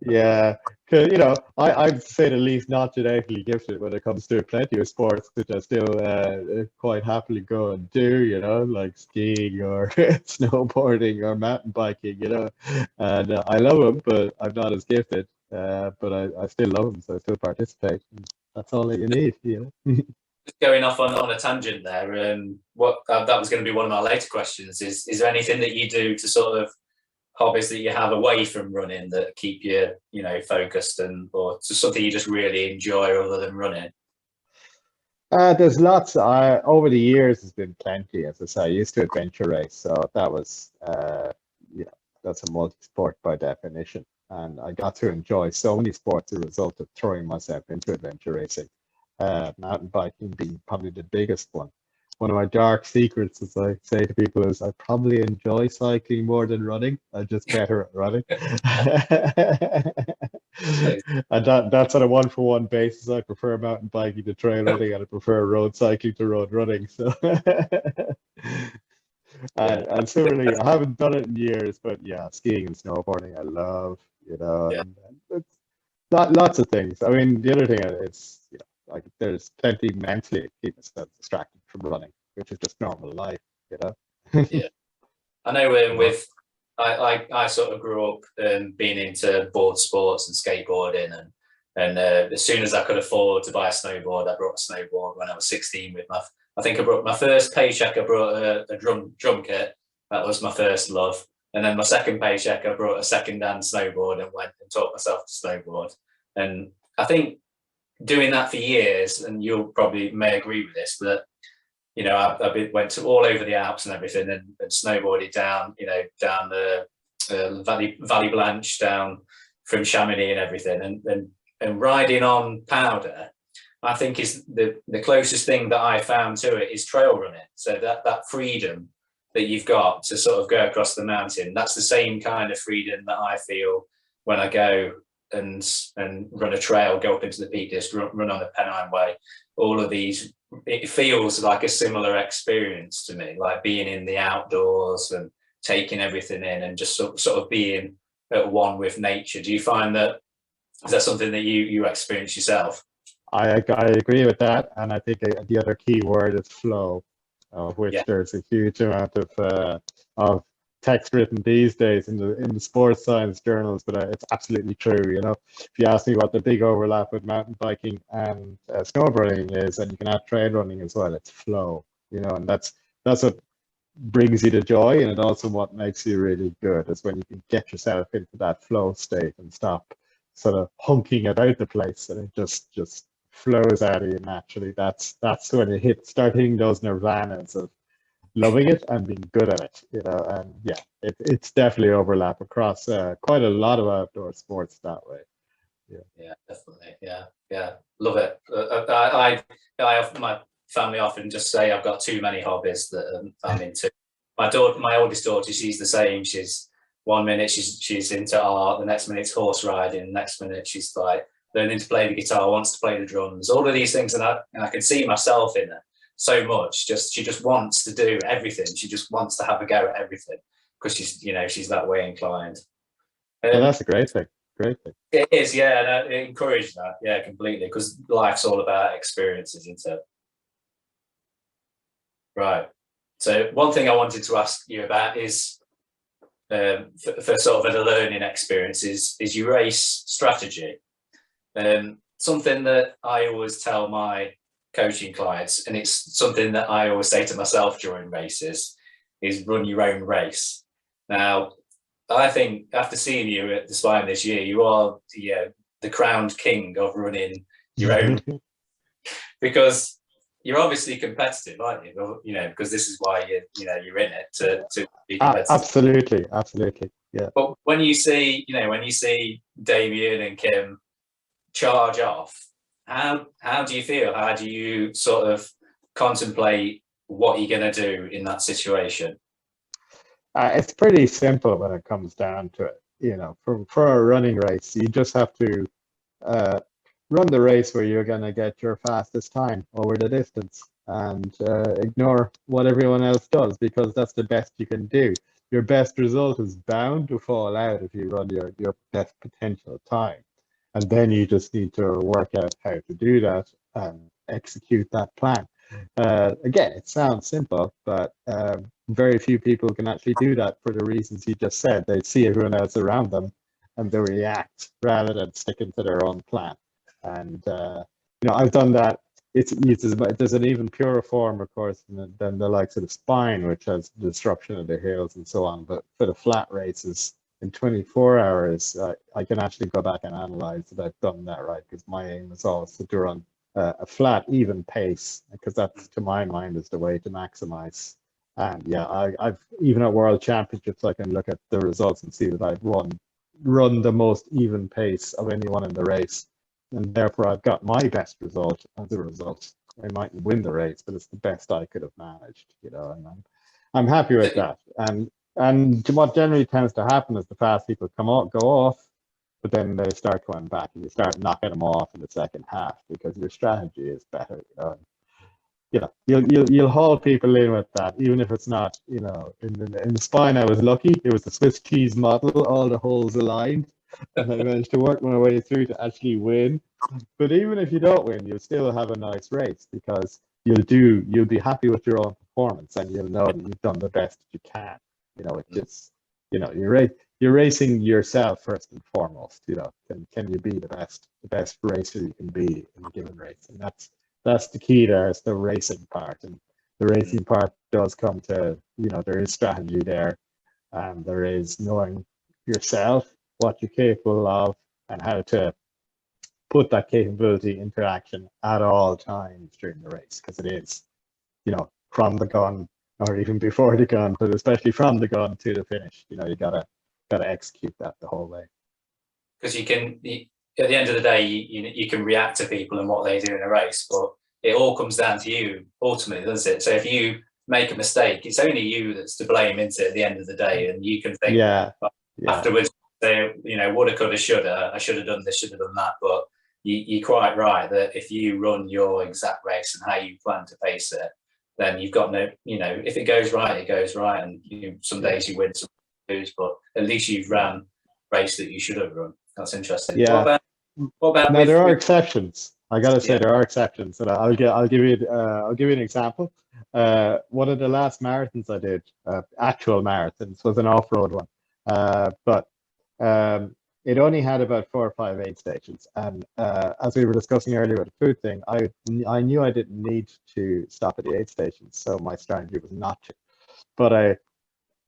Yeah, because I'd say the least not genetically gifted when it comes to plenty of sports, which I still quite happily go and do, like skiing or snowboarding or mountain biking, and I love them, but I'm not as gifted. But I still love them, so I still participate. That's all that you need, Just going off on a tangent there, what that was going to be one of my later questions. Is there anything that you do to sort of hobbies that you have away from running that keep you, focused, or something you just really enjoy other than running? There's lots. Over the years, there's been plenty. As I say, I used to adventure race, so that was, that's a multi-sport by definition, and I got to enjoy so many sports as a result of throwing myself into adventure racing. Mountain biking being probably the biggest one. One of my dark secrets, as I say to people, is I probably enjoy cycling more than running. I'm just better at running. And that's on a one-for-one basis. I prefer mountain biking to trail running, and I prefer road cycling to road running. So, and similarly, I haven't done it in years, but yeah, skiing and snowboarding I love, Yeah. and it's lots of things. I mean, the other thing is, like there's plenty mentally to keep us distracted from running, which is just normal life, you know. Yeah. I know I sort of grew up being into board sports and skateboarding, and as soon as I could afford to buy a snowboard, I brought a snowboard when I was 16 with I think I brought my first paycheck, I brought a drum kit. That was my first love. And then my second paycheck, I brought a second-hand snowboard and went and taught myself to snowboard. And I think doing that for years, and you'll probably may agree with this, that I went to all over the Alps and everything, and snowboarded down, down the Valley Blanche, down from Chamonix and everything, and riding on powder, I think is the closest thing that I found to it is trail running. So that freedom that you've got to sort of go across the mountain, that's the same kind of freedom that I feel when I go and run a trail, go up into the Peak District, run on the Pennine Way. All of these, it feels like a similar experience to me, like being in the outdoors and taking everything in and just sort of being at one with nature. Do you find that, is that something that you experience yourself? I agree with that, and I think the other key word is flow, of which there's a huge amount of text written these days in the sports science journals, but it's absolutely true. If you ask me what the big overlap with mountain biking and snowboarding is, and you can add trail running as well, it's flow. And that's what brings you to joy, and it also what makes you really good is when you can get yourself into that flow state and stop sort of hunking about the place, and it just flows out of you naturally. That's when you start hitting those nirvanas of loving it and being good at it, and yeah, it's definitely overlap across quite a lot of outdoor sports that way. Yeah, definitely. Yeah, love it. My family often just say I've got too many hobbies that I'm into. My oldest daughter, she's the same. She's one minute she's into art, the next minute it's horse riding, the next minute she's like learning to play the guitar, wants to play the drums, all of these things, and I can see myself in her so much. She just wants to do everything. She just wants to have a go at everything because she's that way inclined. Well, that's a great thing. Great thing. It is, yeah. And I encourage that, yeah, completely, because life's all about experiences, isn't it? Right. So one thing I wanted to ask you about is for sort of a learning experience is your race strategy. Something that I always tell my coaching clients, and it's something that I always say to myself during races, is run your own race. Now, I think after seeing you at the Spine this year, you are the crowned king of running your own, because you're obviously competitive, aren't you? Because this is why you're in it to be competitive. Absolutely, yeah. But when you see Damien and Kim charge off, how do you feel? How do you sort of contemplate what you're going to do in that situation? It's pretty simple when it comes down to it. For a running race, you just have to run the race where you're going to get your fastest time over the distance, and ignore what everyone else does, because that's the best you can do. Your best result is bound to fall out if you run your best potential time. And then you just need to work out how to do that and execute that plan. Again, it sounds simple, but very few people can actually do that for the reasons you just said. They see everyone else around them and they react rather than sticking to their own plan. And I've done that. There's an even purer form, of course, than the likes of the Spine, which has destruction of the hills and so on. But for the flat races, in 24 hours, I can actually go back and analyze that I've done that right, because my aim is always to run a flat, even pace, because that's, to my mind, is the way to maximize. And yeah, I've even at World Championships, I can look at the results and see that I've run the most even pace of anyone in the race, and therefore I've got my best result as a result. I mightn't win the race, but it's the best I could have managed, and I'm happy with that. And what generally tends to happen is the fast people go off, but then they start going back, and you start knocking them off in the second half because your strategy is better. You'll haul people in with that, even if it's not, in the spine. I was lucky; it was the Swiss cheese model, all the holes aligned, and I managed to work my way through to actually win. But even if you don't win, you'll still have a nice race, because you'll be happy with your own performance, and you'll know that you've done the best that you can. It's just, you're racing yourself first and foremost. Can you be the best racer you can be in a given race? And that's the key there. It's the racing part, and the racing part does come to, there is strategy there, and there is knowing yourself, what you're capable of, and how to put that capability into action at all times during the race, because it is, from the gun, or even before the gun, but especially from the gun to the finish. You gotta execute that the whole way. Because at the end of the day, you can react to people and what they do in a race, but it all comes down to you ultimately, doesn't it? So if you make a mistake, it's only you that's to blame, isn't it, at the end of the day? And you can think afterwards, say, woulda, coulda, shoulda, I should have done this, should have done that. But you're quite right that if you run your exact race and how you plan to pace it, then you've got no, if it goes right, it goes right. And some days you win, some you lose, but at least you've ran a race that you should have run. That's interesting. Yeah. What about now, there are exceptions. I gotta say, there are exceptions, and I'll give you an example. One of the last marathons I did, actual marathons, was an off-road one, but it only had about 4 or 5 aid stations. And as we were discussing earlier with the food thing, I knew I didn't need to stop at the aid stations, so my strategy was not to. But I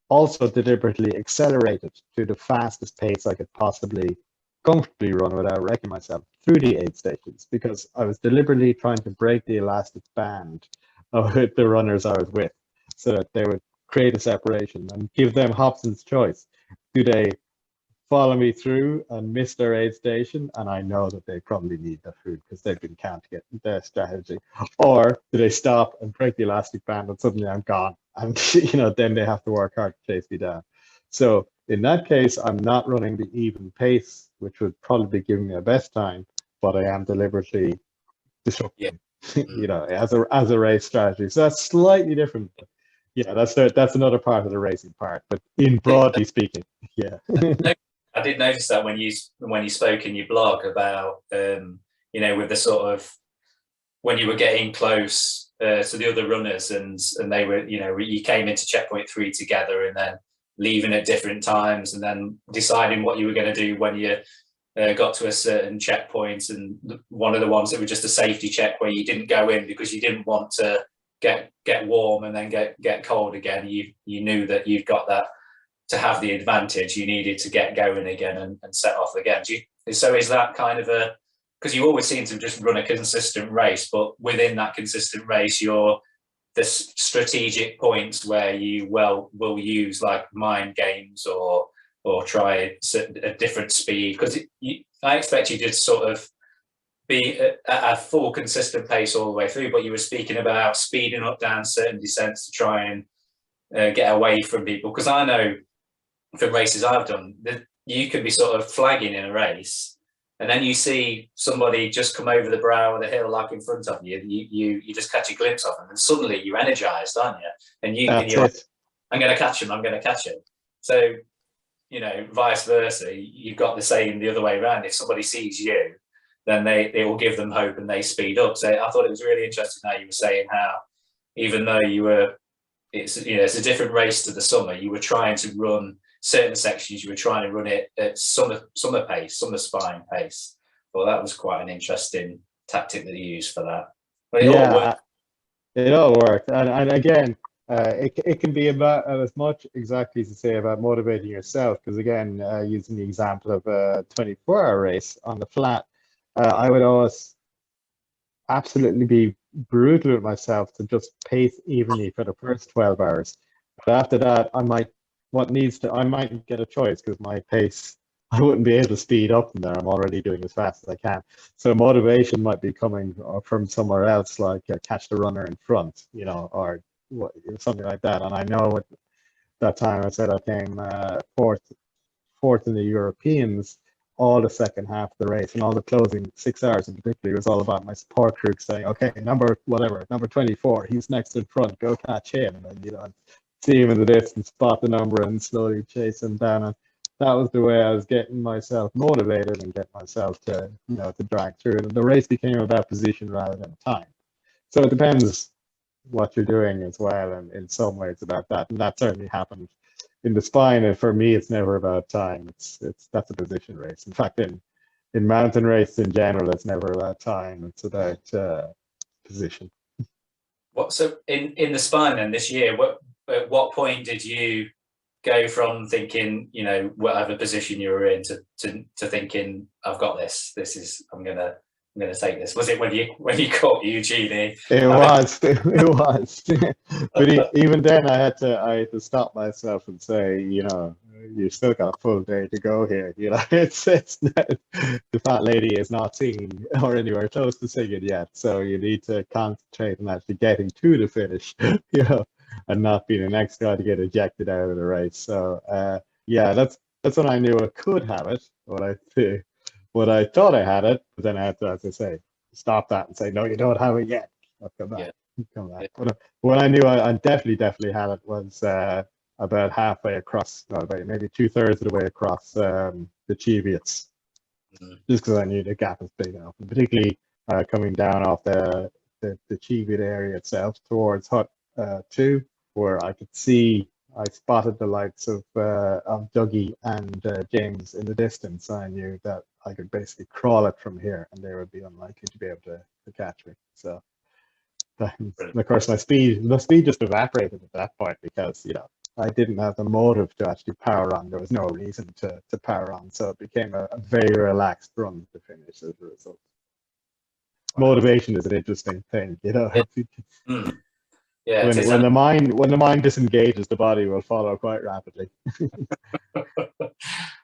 also deliberately accelerated to the fastest pace I could possibly comfortably run without wrecking myself through the aid stations, because I was deliberately trying to break the elastic band of the runners I was with, so that they would create a separation and give them Hobson's choice. Do they follow me through and miss their aid station, and I know that they probably need that food because they've been counting it in their strategy, or do they stop and break the elastic band and suddenly I'm gone, and then they have to work hard to chase me down? So in that case, I'm not running the even pace, which would probably be giving me a best time, but I am deliberately disrupting, as a race strategy. So that's slightly different. That's another part of the racing part, but in broadly speaking, yeah. I did notice that when you spoke in your blog about with the sort of when you were getting close to the other runners, and they were, you came into checkpoint 3 together, and then leaving at different times, and then deciding what you were going to do when you got to a certain checkpoint. And one of the ones that were just a safety check where you didn't go in because you didn't want to get warm and then get cold again. You knew that you've got that to have the advantage. You needed to get going again and set off again. So is that kind of because you always seem to just run a consistent race, but within that consistent race, the strategic points where you will use like mind games or try a different speed, because I expect you to sort of be at a full consistent pace all the way through, but you were speaking about speeding up down certain descents to try and get away from people. Because I know from races I've done that you can be sort of flagging in a race, and then you see somebody just come over the brow of the hill like in front of you. You just catch a glimpse of them, and suddenly you're energized, aren't you? And you're like, I'm going to catch him. I'm going to catch him. So vice versa. You've got the same the other way around. If somebody sees you, then it will give them hope and they speed up. So I thought it was really interesting how you were saying how, even though it's a different race to the summer, you were trying to run certain sections, you were trying to run it at summer pace, summer spine pace. Well, that was quite an interesting tactic that you used for that. But it all worked. It all worked. And again, it can be about as much exactly to say about motivating yourself, because again, using the example of a 24-hour race on the flat, I would always absolutely be brutal with myself to just pace evenly for the first 12 hours. But after that, I might get a choice because my pace, I wouldn't be able to speed up from there. I'm already doing as fast as I can. So motivation might be coming from somewhere else, like catch the runner in front, or something like that. And I know at that time I said I came fourth in the Europeans all the second half of the race, and all the closing 6 hours in particular was all about my support group saying, okay, number 24, he's next in front, go catch him. And see him in the distance, spot the number, and slowly chase him down. And that was the way I was getting myself motivated and get myself to to drag through it. And the race became about position rather than time. So it depends what you're doing as well, and in some ways about that. And that certainly happened in the spine. And for me, it's never about time. That's a position race. In fact, in mountain races in general, it's never about time. It's about position. So in the spine then this year, at what point did you go from thinking, whatever position you were in to thinking, I've got this. I'm gonna take this. Was it when you caught Eugenie? It was. But even then, I had to stop myself and say, you still got a full day to go here. It's not, the fat lady is not singing or anywhere close to singing yet. So you need to concentrate on actually getting to the finish, and not being the next guy to get ejected out of the race. So yeah, that's when I knew I could have it. What I thought I had it, but then I had to, as I say, stop that and say, no, you don't have it yet. I'll come back. Yeah. Come back. Yeah. What I knew I definitely had it was about halfway across, no, about maybe 2/3 of the way across the Cheviots, just because I knew the gap was big enough, and particularly coming down off the Cheviot area itself towards Hut 2, where I could see. I spotted the lights of Dougie and James in the distance. I knew that I could basically crawl it from here, and they would be unlikely to be able to catch me. So, and of course, my speed just evaporated at that point because I didn't have the motive to actually power on. There was no reason to power on, so it became a very relaxed run to finish as a result. Wow. Motivation is an interesting thing, Yeah, when the mind disengages, the body will follow quite rapidly.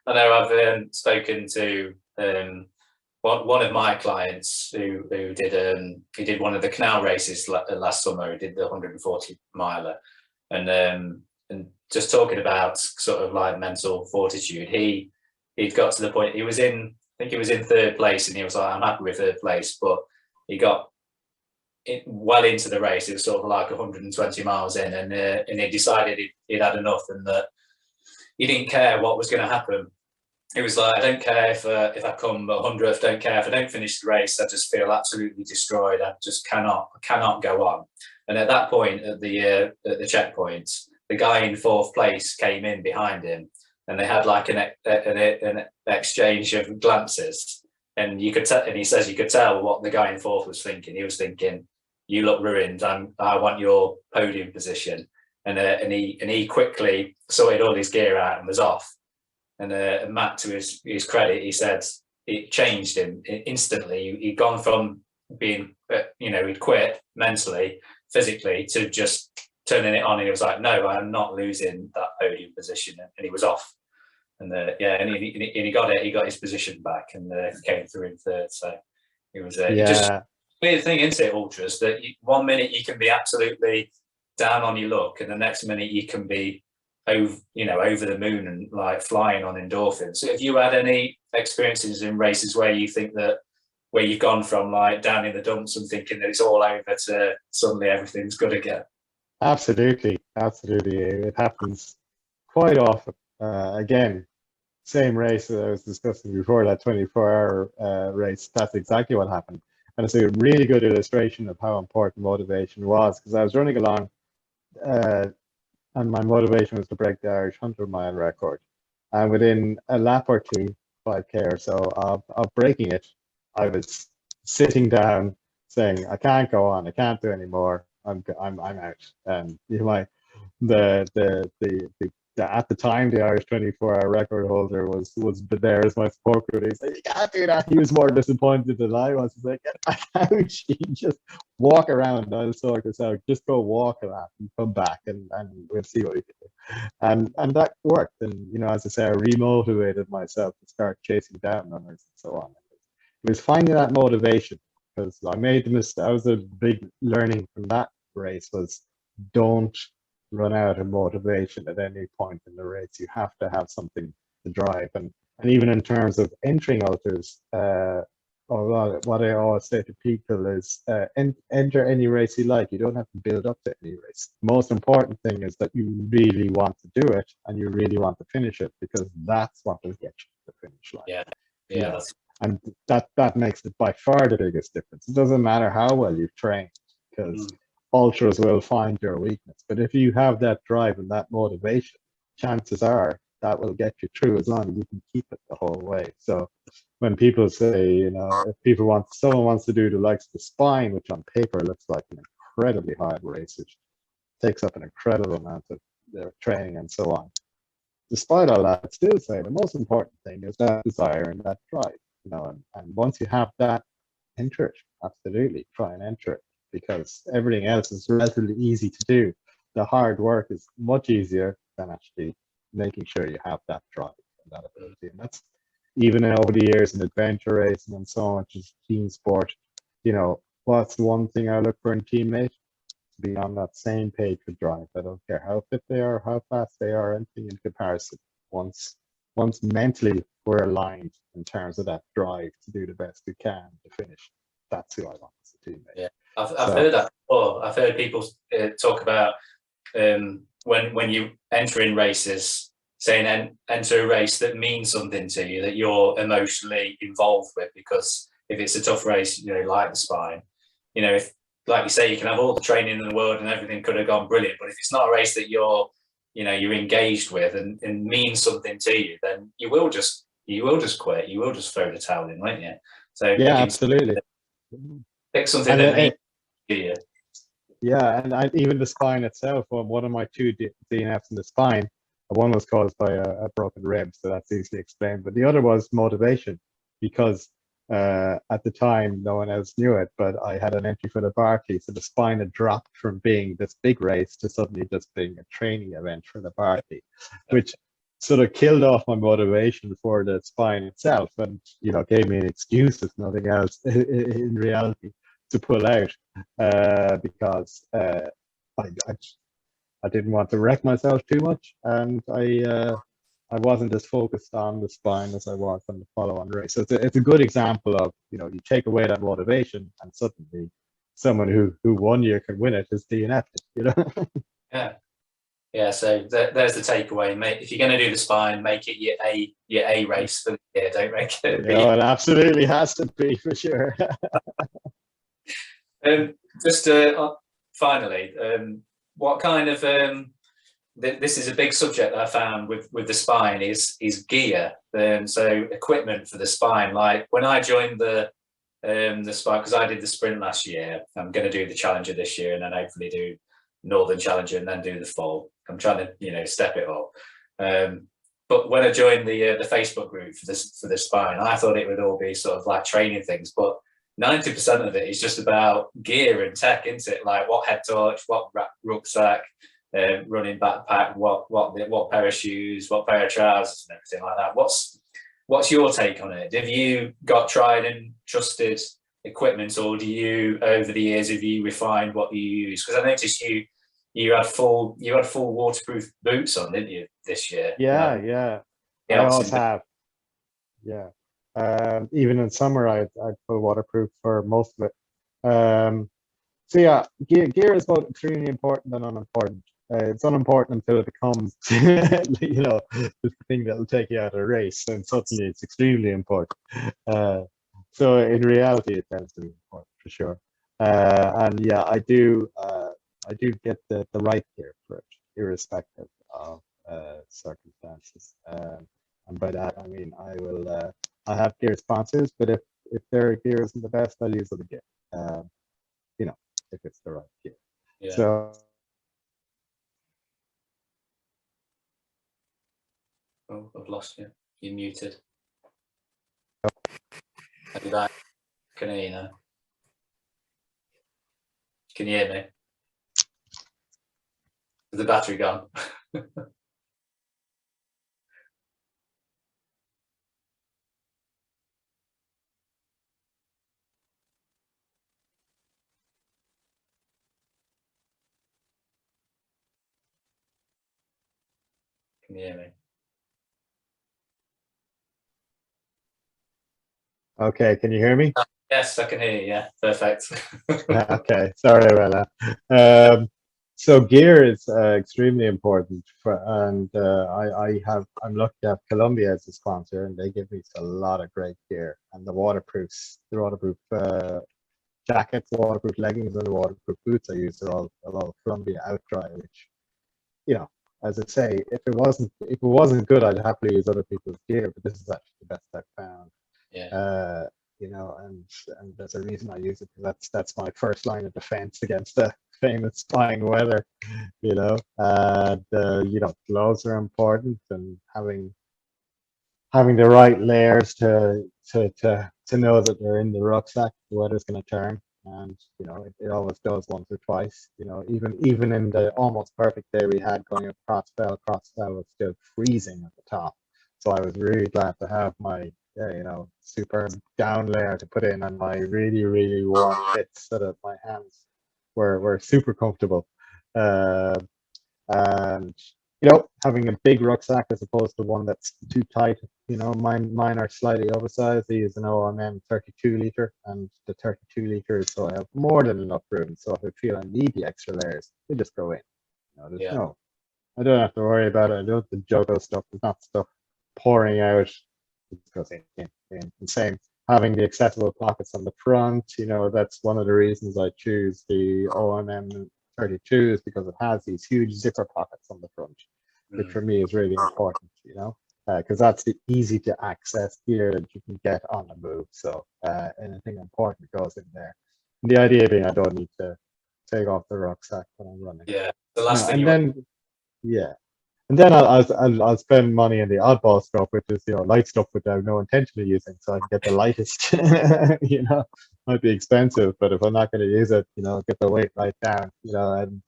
I know I've spoken to one of my clients who did one of the canal races last summer. He did the 140 miler, and just talking about sort of like mental fortitude. He'd got to the point he was in. I think he was in 3rd place, and he was like, I'm happy with 3rd place, but he got well into the race. It was sort of like 120 miles in, and he decided he'd had enough, and that he didn't care what was going to happen. It was like, I don't care if I come 100th, don't care if I don't finish the race. I just feel absolutely destroyed. I just cannot go on. And at that point, at the checkpoint, the guy in 4th place came in behind him, and they had like an exchange of glances. And you could tell, and he says you could tell what the guy in 4th was thinking. He was thinking, "You look ruined. I want your podium position." And he quickly sorted all his gear out and was off. And Matt, to his credit, he said it changed him instantly. He'd gone from being, he'd quit mentally, physically, to just turning it on. And he was like, "No, I'm not losing that podium position." And he was off. And and he got it. He got his position back and came through in 3rd. So it was just weird thing, isn't it, ultras? That 1 minute you can be absolutely down on your luck, and the next minute you can be over the moon and like flying on endorphins. So have you had any experiences in races where you think that where you've gone from like down in the dumps and thinking that it's all over to suddenly everything's good again? Absolutely. It happens quite often. Again, same race that I was discussing before, that 24-hour race. That's exactly what happened. And it's a really good illustration of how important motivation was, because I was running along and my motivation was to break the Irish 100-mile record. And within a lap or two, 5K or so of breaking it, I was sitting down saying, I can't go on, I can't do any more. I'm out. And you know, the at the time the Irish 24-hour record holder was there as my support crew. He said, "You can't do that." He was more disappointed than I was. He's like, "Get back out. You just walk around. I'll sort this out. Just go walk a lap and come back, and we'll see what we can do." And that worked. And you know, as I say, I remotivated myself to start chasing down numbers and so on. It was finding that motivation, because I made the mistake. That was a big learning from that race, was don't run out of motivation at any point in the race. You have to have something to drive. And even in terms of entering ultras, or what I always say to people is, enter any race you like. You don't have to build up to any race. The most important thing is that you really want to do it and you really want to finish it, because that's what will get you to the finish line. Yeah, You yeah, know, and that makes it by far the biggest difference. It doesn't matter how well you've trained, because ultras will find your weakness. But if you have that drive and that motivation, chances are that will get you through, as long as you can keep it the whole way. So when people say, you know, if someone wants to do the likes of the spine, which on paper looks like an incredibly hard race, which takes up an incredible amount of their training and so on. Despite all that, I'd still say the most important thing is that desire and that drive, you know, and once you have that, enter it. Absolutely, try and enter it, because everything else is relatively easy to do. The hard work is much easier than actually making sure you have that drive and that ability. And that's even over the years in adventure racing and so on, just team sport. You know, what's the one thing I look for in teammates? To be on that same page with drive. I don't care how fit they are, how fast they are, anything in comparison. Once mentally we're aligned in terms of that drive to do the best we can to finish, that's who I want as a teammate. yeah. I've heard that before. I've heard people talk about when you enter in races, saying enter a race that means something to you, that you're emotionally involved with. Because if it's a tough race, you know, like the spine, you know, if, like you say, you can have all the training in the world and everything could have gone brilliant, but if it's not a race that you're engaged with and means something to you, then you will just quit. You will just throw the towel in, won't you? So yeah, absolutely. pick something that means to you. Yeah, and even the spine itself. Well, one of my two DNFs in the spine, one was caused by a broken rib, so that's easily explained. But the other was motivation, because at the time no one else knew it, but I had an entry for the Barclay, so the spine had dropped from being this big race to suddenly just being a training event for the Barclay, which sort of killed off my motivation for the spine itself, and you know, gave me an excuse, if nothing else, in reality, to pull out, because I didn't want to wreck myself too much, and I wasn't as focused on the spine as I was on the follow-on race. So it's a good example of, you know, you take away that motivation, and suddenly someone who 1 year can win it is DNF, you know. Yeah. So there's the takeaway, mate. If you're going to do the spine, make it your A race for the year. Don't make it. Yeah, it absolutely has to be, for sure. Just finally, what kind of this is a big subject that I found with the spine is gear. So equipment for the spine. Like when I joined the spine, because I did the sprint last year, I'm going to do the Challenger this year, and then hopefully do Northern Challenger and then do the full. I'm trying to step it up. But when I joined the Facebook group for the spine, I thought it would all be sort of like training things, but 90% of it is just about gear and tech, isn't it? Like what head torch, what rucksack, running backpack, what pair of shoes, what pair of trousers, and everything like that. What's your take on it? Have you got tried and trusted equipment, or do you, over the years, have you refined what you use? Because I noticed you had full waterproof boots on, didn't you, this year? Yeah. I always have. Yeah. Even in summer, I'd full waterproof for most of it. So yeah, gear is both extremely important and unimportant. It's unimportant until it becomes, you know, the thing that will take you out of a race, and suddenly it's extremely important. So in reality, it tends to be important for sure. And yeah, I do get the right gear for it, irrespective of circumstances. And by that, I mean I have gear sponsors, but if their gear isn't the best, I'll use other gear. You know, if it's the right gear. Yeah. So Oh, I've lost you. You're muted. Are you back? Can hear you now. Can you hear me? Is the battery gone? Can you hear me? okay, can you hear me? Yes, I can hear you. Yeah, perfect. Okay, sorry about that. So gear is extremely important for, and I'm lucky to have Columbia as a sponsor, and they give me a lot of great gear, and the waterproof jackets, waterproof leggings, and the waterproof boots I use are all Columbia OutDry, which, you know, as I say, if it wasn't good, I'd happily use other people's gear, but this is actually the best I've found. Yeah. And there's a reason I use it, because that's my first line of defense against the famous fine weather. Gloves are important, and having the right layers to know that they're in the rucksack. The weather's going to turn, and it always does once or twice. Even in the almost perfect day we had going up Crossfell was still freezing at the top. So I was really glad to have my super down layer to put in, and my really really warm bits so that my hands were super comfortable. Uh, and having a big rucksack as opposed to one that's too tight. Mine are slightly oversized. I use an OMM 32 liter, and the 32 liters, so I have more than enough room. So if I feel I need the extra layers, they just go in. Yeah. I don't have to worry about it. I don't have to juggle stuff. There's not stuff pouring out. It just goes in. And same, having the accessible pockets on the front, that's one of the reasons I choose the OMM 32, is because it has these huge zipper pockets on the front, which for me is really important, because that's the easy to access gear that you can get on the move. So anything important goes in there. And the idea being I don't need to take off the rucksack when I'm running. Yeah. The last thing And you then, yeah. And then I'll spend money on the oddball stuff, which is light stuff which I have no intention of using, so I can get the lightest. Might be expensive, but if I'm not going to use it, get the weight right down. And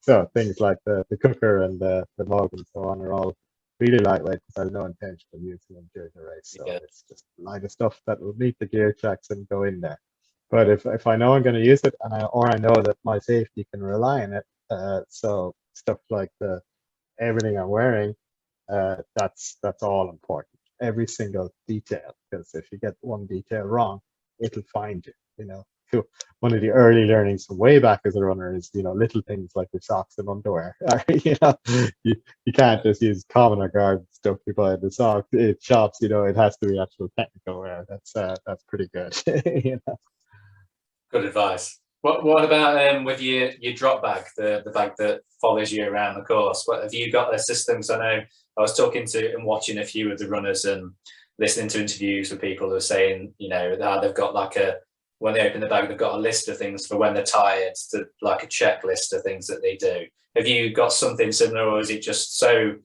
so things like the cooker and the mug and so on are all really lightweight, because I have no intention of using them during the race. So Yeah. it's just lightest stuff that will meet the gear checks and go in there. But if I know I'm going to use it, or I know that my safety can rely on it, so stuff like everything I'm wearing, that's all important. Every single detail, because if you get one detail wrong, it'll find you. So one of the early learnings from way back as a runner is little things like your socks and underwear. You can't just use common or garden stuff you buy in the socks shops. It has to be actual technical wear. That's pretty good. Good advice. What about with your drop bag, the bag that follows you around the course? What have you got? The systems? I know I was talking to and watching a few of the runners and listening to interviews with people who are saying, they've got when they open the bag, they've got a list of things for when they're tired, like a checklist of things that they do. Have you got something similar, or is it just so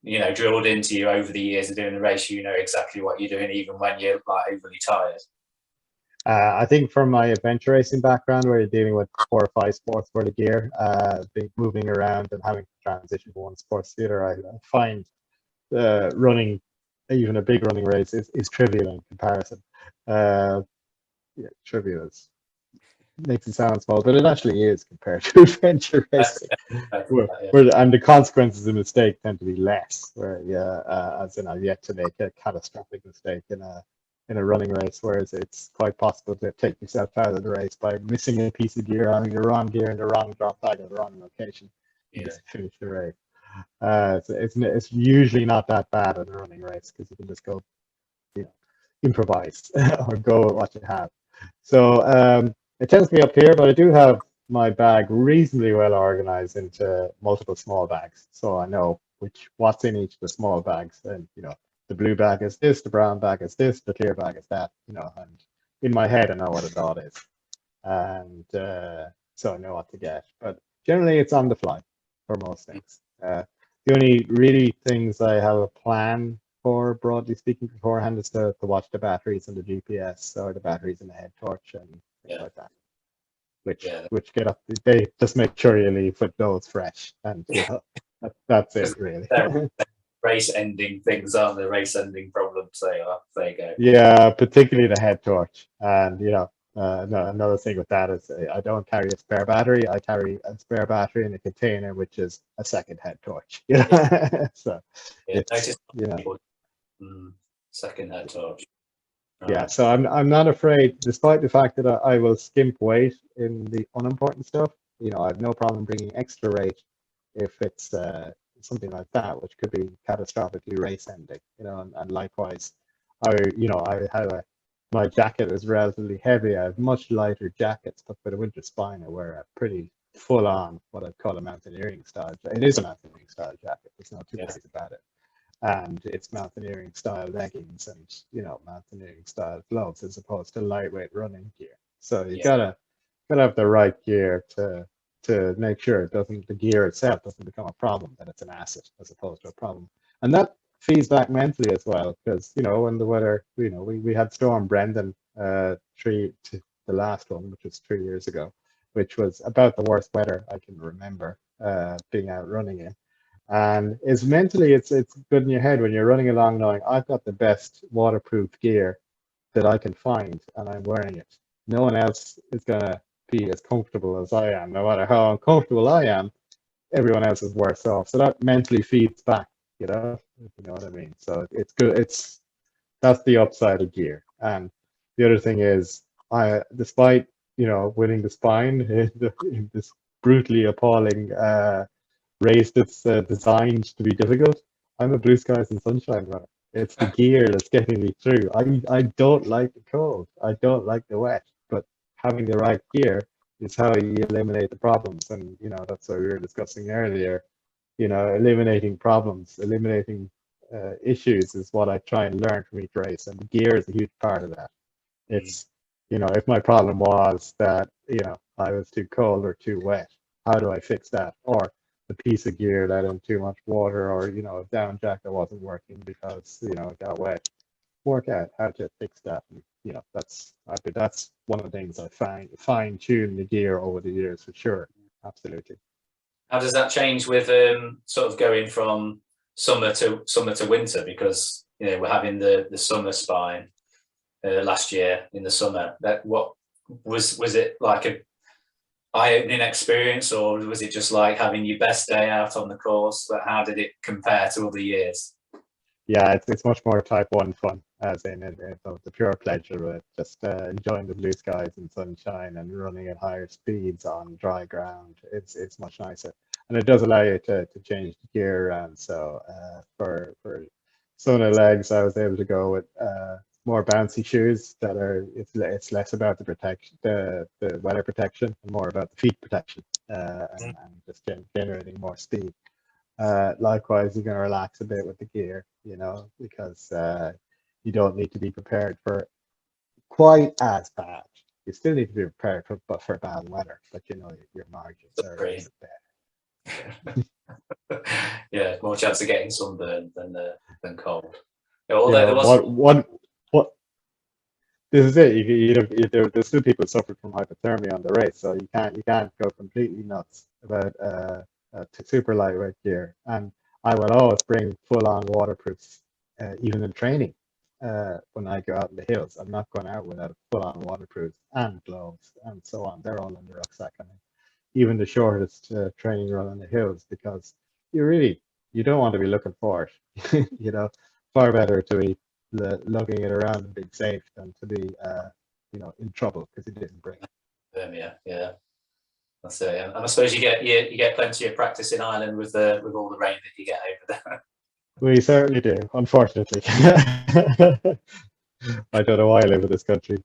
drilled into you over the years of doing the race, exactly what you're doing even when you're overly tired? I think from my adventure racing background, where you're dealing with 4 or 5 sports for the gear, moving around and having to transition from one sports to the other, I find running, even a big running race, is trivial in comparison. Trivial makes it sound small, but it actually is compared to adventure racing. And the consequences of a mistake tend to be less. As in, I've yet to make a catastrophic mistake in a running race, whereas it's quite possible to take yourself out of the race by missing a piece of gear, having the wrong gear in the wrong drop bag at the wrong location. You just finish the race. It's usually not that bad in a running race, because you can just go, improvise or go with what you have. So it tends to be up here, but I do have my bag reasonably well organized into multiple small bags, so I know what's in each of the small bags. And the blue bag is this, the brown bag is this, the clear bag is that. And in my head I know what it all is. And so I know what to get. But generally, it's on the fly for most things. The only really things I have a plan for, broadly speaking, beforehand is to watch the batteries and the GPS or the batteries in the head torch and things Yeah, like that. Which yeah. which get up, they just make sure you leave with those fresh, and that's Because it really. they're race ending things, aren't they? Race ending problems. They are. There you go. Yeah, particularly the head torch. And another thing with that is I don't carry a spare battery. I carry a spare battery in a container, which is a second head torch. Yeah, So yeah. it's Notice people second head torch. yeah. Right. So I'm not afraid, despite the fact that I will skimp weight in the unimportant stuff. I have no problem bringing extra weight if it's something like that, which could be catastrophically race ending. And likewise, I have my jacket is relatively heavy. I have much lighter jackets, but for the winter spine, I wear a pretty full on what I'd call a mountaineering style. It is a mountaineering style jacket. There's no two Yeah. ways about it. And it's mountaineering style leggings and mountaineering style gloves as opposed to lightweight running gear. So you Yeah. gotta have the right gear to make sure the gear itself doesn't become a problem, that it's an asset as opposed to a problem. And that feeds back mentally as well, because when the weather, we had Storm Brendan the last one, which was 3 years ago, which was about the worst weather I can remember being out running in. And it's mentally, it's good in your head when you're running along knowing I've got the best waterproof gear that I can find and I'm wearing it. No one else is gonna be as comfortable as I am. No matter how uncomfortable I am, everyone else is worse off. So that mentally feeds back, if you know what I mean. So it's good. That's the upside of gear. And the other thing is, despite winning the spine in this brutally appalling race that's designed to be difficult, I'm a blue skies and sunshine runner. It's the gear that's getting me through. I don't like the cold. I don't like the wet, but having the right gear is how you eliminate the problems. And that's what we were discussing earlier. Eliminating problems, eliminating issues is what I try and learn from each race, and the gear is a huge part of that. Mm. It's if my problem was that I was too cold or too wet, how do I fix that? Or the piece of gear let in too much water, or a down jacket wasn't working because it got wet. Work out how to fix that. And, that's one of the things I fine tune the gear over the years for sure. Absolutely. How does that change with sort of going from summer to winter? Because we're having the summer spine last year in the summer. What was it like a eye-opening experience, or was it just like having your best day out on the course? But how did it compare to other years? Yeah, it's much more type 1 fun, as in the pure pleasure of it, just enjoying the blue skies and sunshine and running at higher speeds on dry ground. It's much nicer, and it does allow you to change the gear around. So for some of the legs, I was able to go with more bouncy shoes that are it's less about the protection, the weather protection, and more about the feet protection, and just generating more speed. Likewise, you're going to relax a bit with the gear, because you don't need to be prepared for quite as bad. You still need to be prepared for bad weather, but your margins are a bit better. Yeah. More chance of getting sunburned than cold. Although there was what this is it. There's still people suffering from hypothermia on the race, so you can't go completely nuts about super lightweight gear. And I will always bring full on waterproofs, even in training. When I go out in the hills, I'm not going out without full on waterproofs and gloves and so on. They're all in the rucksack. And even the shortest training run on the hills, because you don't want to be looking for it. Far better to be lugging it around and being safe than to be in trouble because you didn't bring it. yeah. That's it. And I suppose you get plenty of practice in Ireland with all the rain that you get over there. We certainly do, unfortunately. I don't know why I live in this country.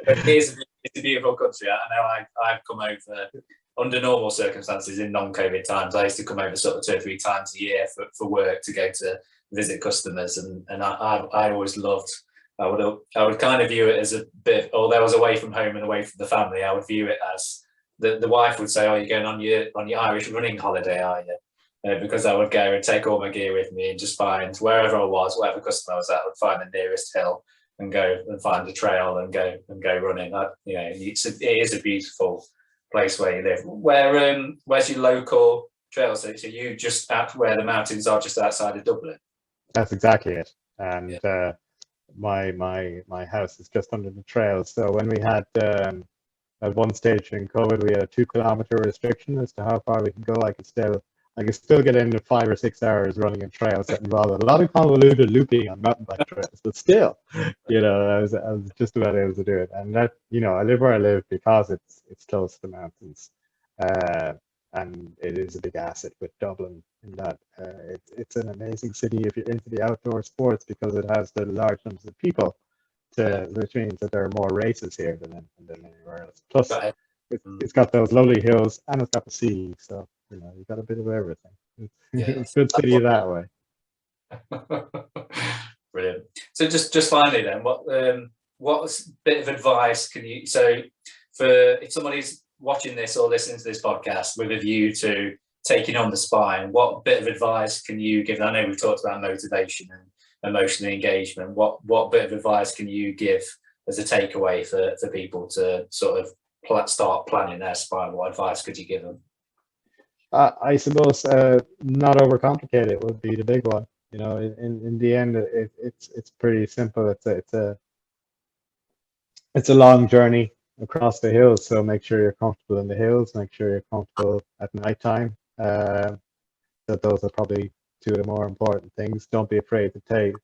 It's a beautiful country. I know I've come over under normal circumstances in non-COVID times. I used to come over sort of 2 or 3 times a year for work to go to visit customers, and I always loved I would kind of view it as a bit, although I was away from home and away from the family, I would view it as the wife would say, "Oh, you're going on your Irish running holiday, are you?" Because I would go and take all my gear with me and just find wherever I was, whatever customer I was at, I would find the nearest hill and go and find a trail and go running. It is a beautiful place where you live. Where's your local trail? So you just at where the mountains are, just outside of Dublin. That's exactly it. And my house is just under the trail. So when we had at one stage in COVID, we had a 2 kilometer restriction as to how far we can go. I could still get into 5 or 6 hours running a trail that involved a lot of convoluted looping on mountain bike trails, but still, I was just about able to do it. And that, I live where I live because it's close to the mountains, and it is a big asset with Dublin in that it's an amazing city if you're into the outdoor sports, because it has the large numbers of people, which means that there are more races here than anywhere else. Plus, it's got those lovely hills and it's got the sea, so you've got a bit of everything. It's a good city that way. Brilliant. So just finally then, what bit of advice can you, so for if somebody's watching this or listening to this podcast with a view to taking on the spine, what bit of advice can you give? I know we've talked about motivation and emotional engagement. What bit of advice can you give as a takeaway for people to sort of start planning their spine? What advice could you give them? I suppose not overcomplicate it would be the big one. In the end, it's pretty simple. It's a long journey across the hills, so make sure you're comfortable in the hills. Make sure you're comfortable at nighttime. That those are probably 2 of the more important things. Don't be afraid to take,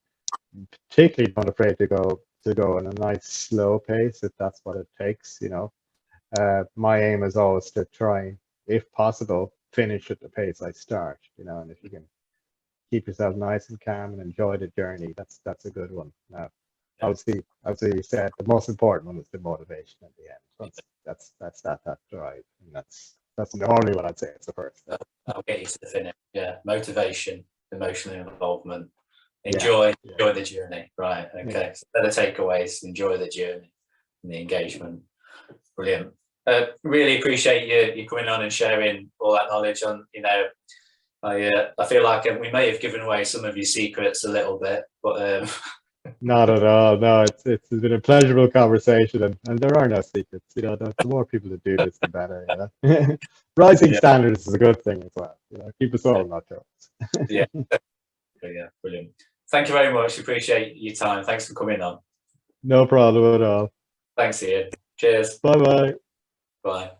particularly not afraid to go in a nice slow pace if that's what it takes. My aim is always to try, if possible, finish at the pace I start. And if you can keep yourself nice and calm and enjoy the journey, that's a good one. Now, obviously, you said the most important one is the motivation at the end. That's that drive, and that's the only one I'd say it's the first. I'll get you to the finish. Yeah, motivation, emotional involvement, enjoy the journey. Right. Okay. Yeah. So better takeaways: enjoy the journey and the engagement. Brilliant. Really appreciate you coming on and sharing all that knowledge. On I feel like we may have given away some of your secrets a little bit, but not at all. No, it's been a pleasurable conversation, and there are no secrets. The more people that do this, the better. Rising standards is a good thing as well. Keep us all not jokes. Yeah, brilliant. Thank you very much. Appreciate your time. Thanks for coming on. No problem at all. Thanks, Ian. Cheers. Bye. Bye.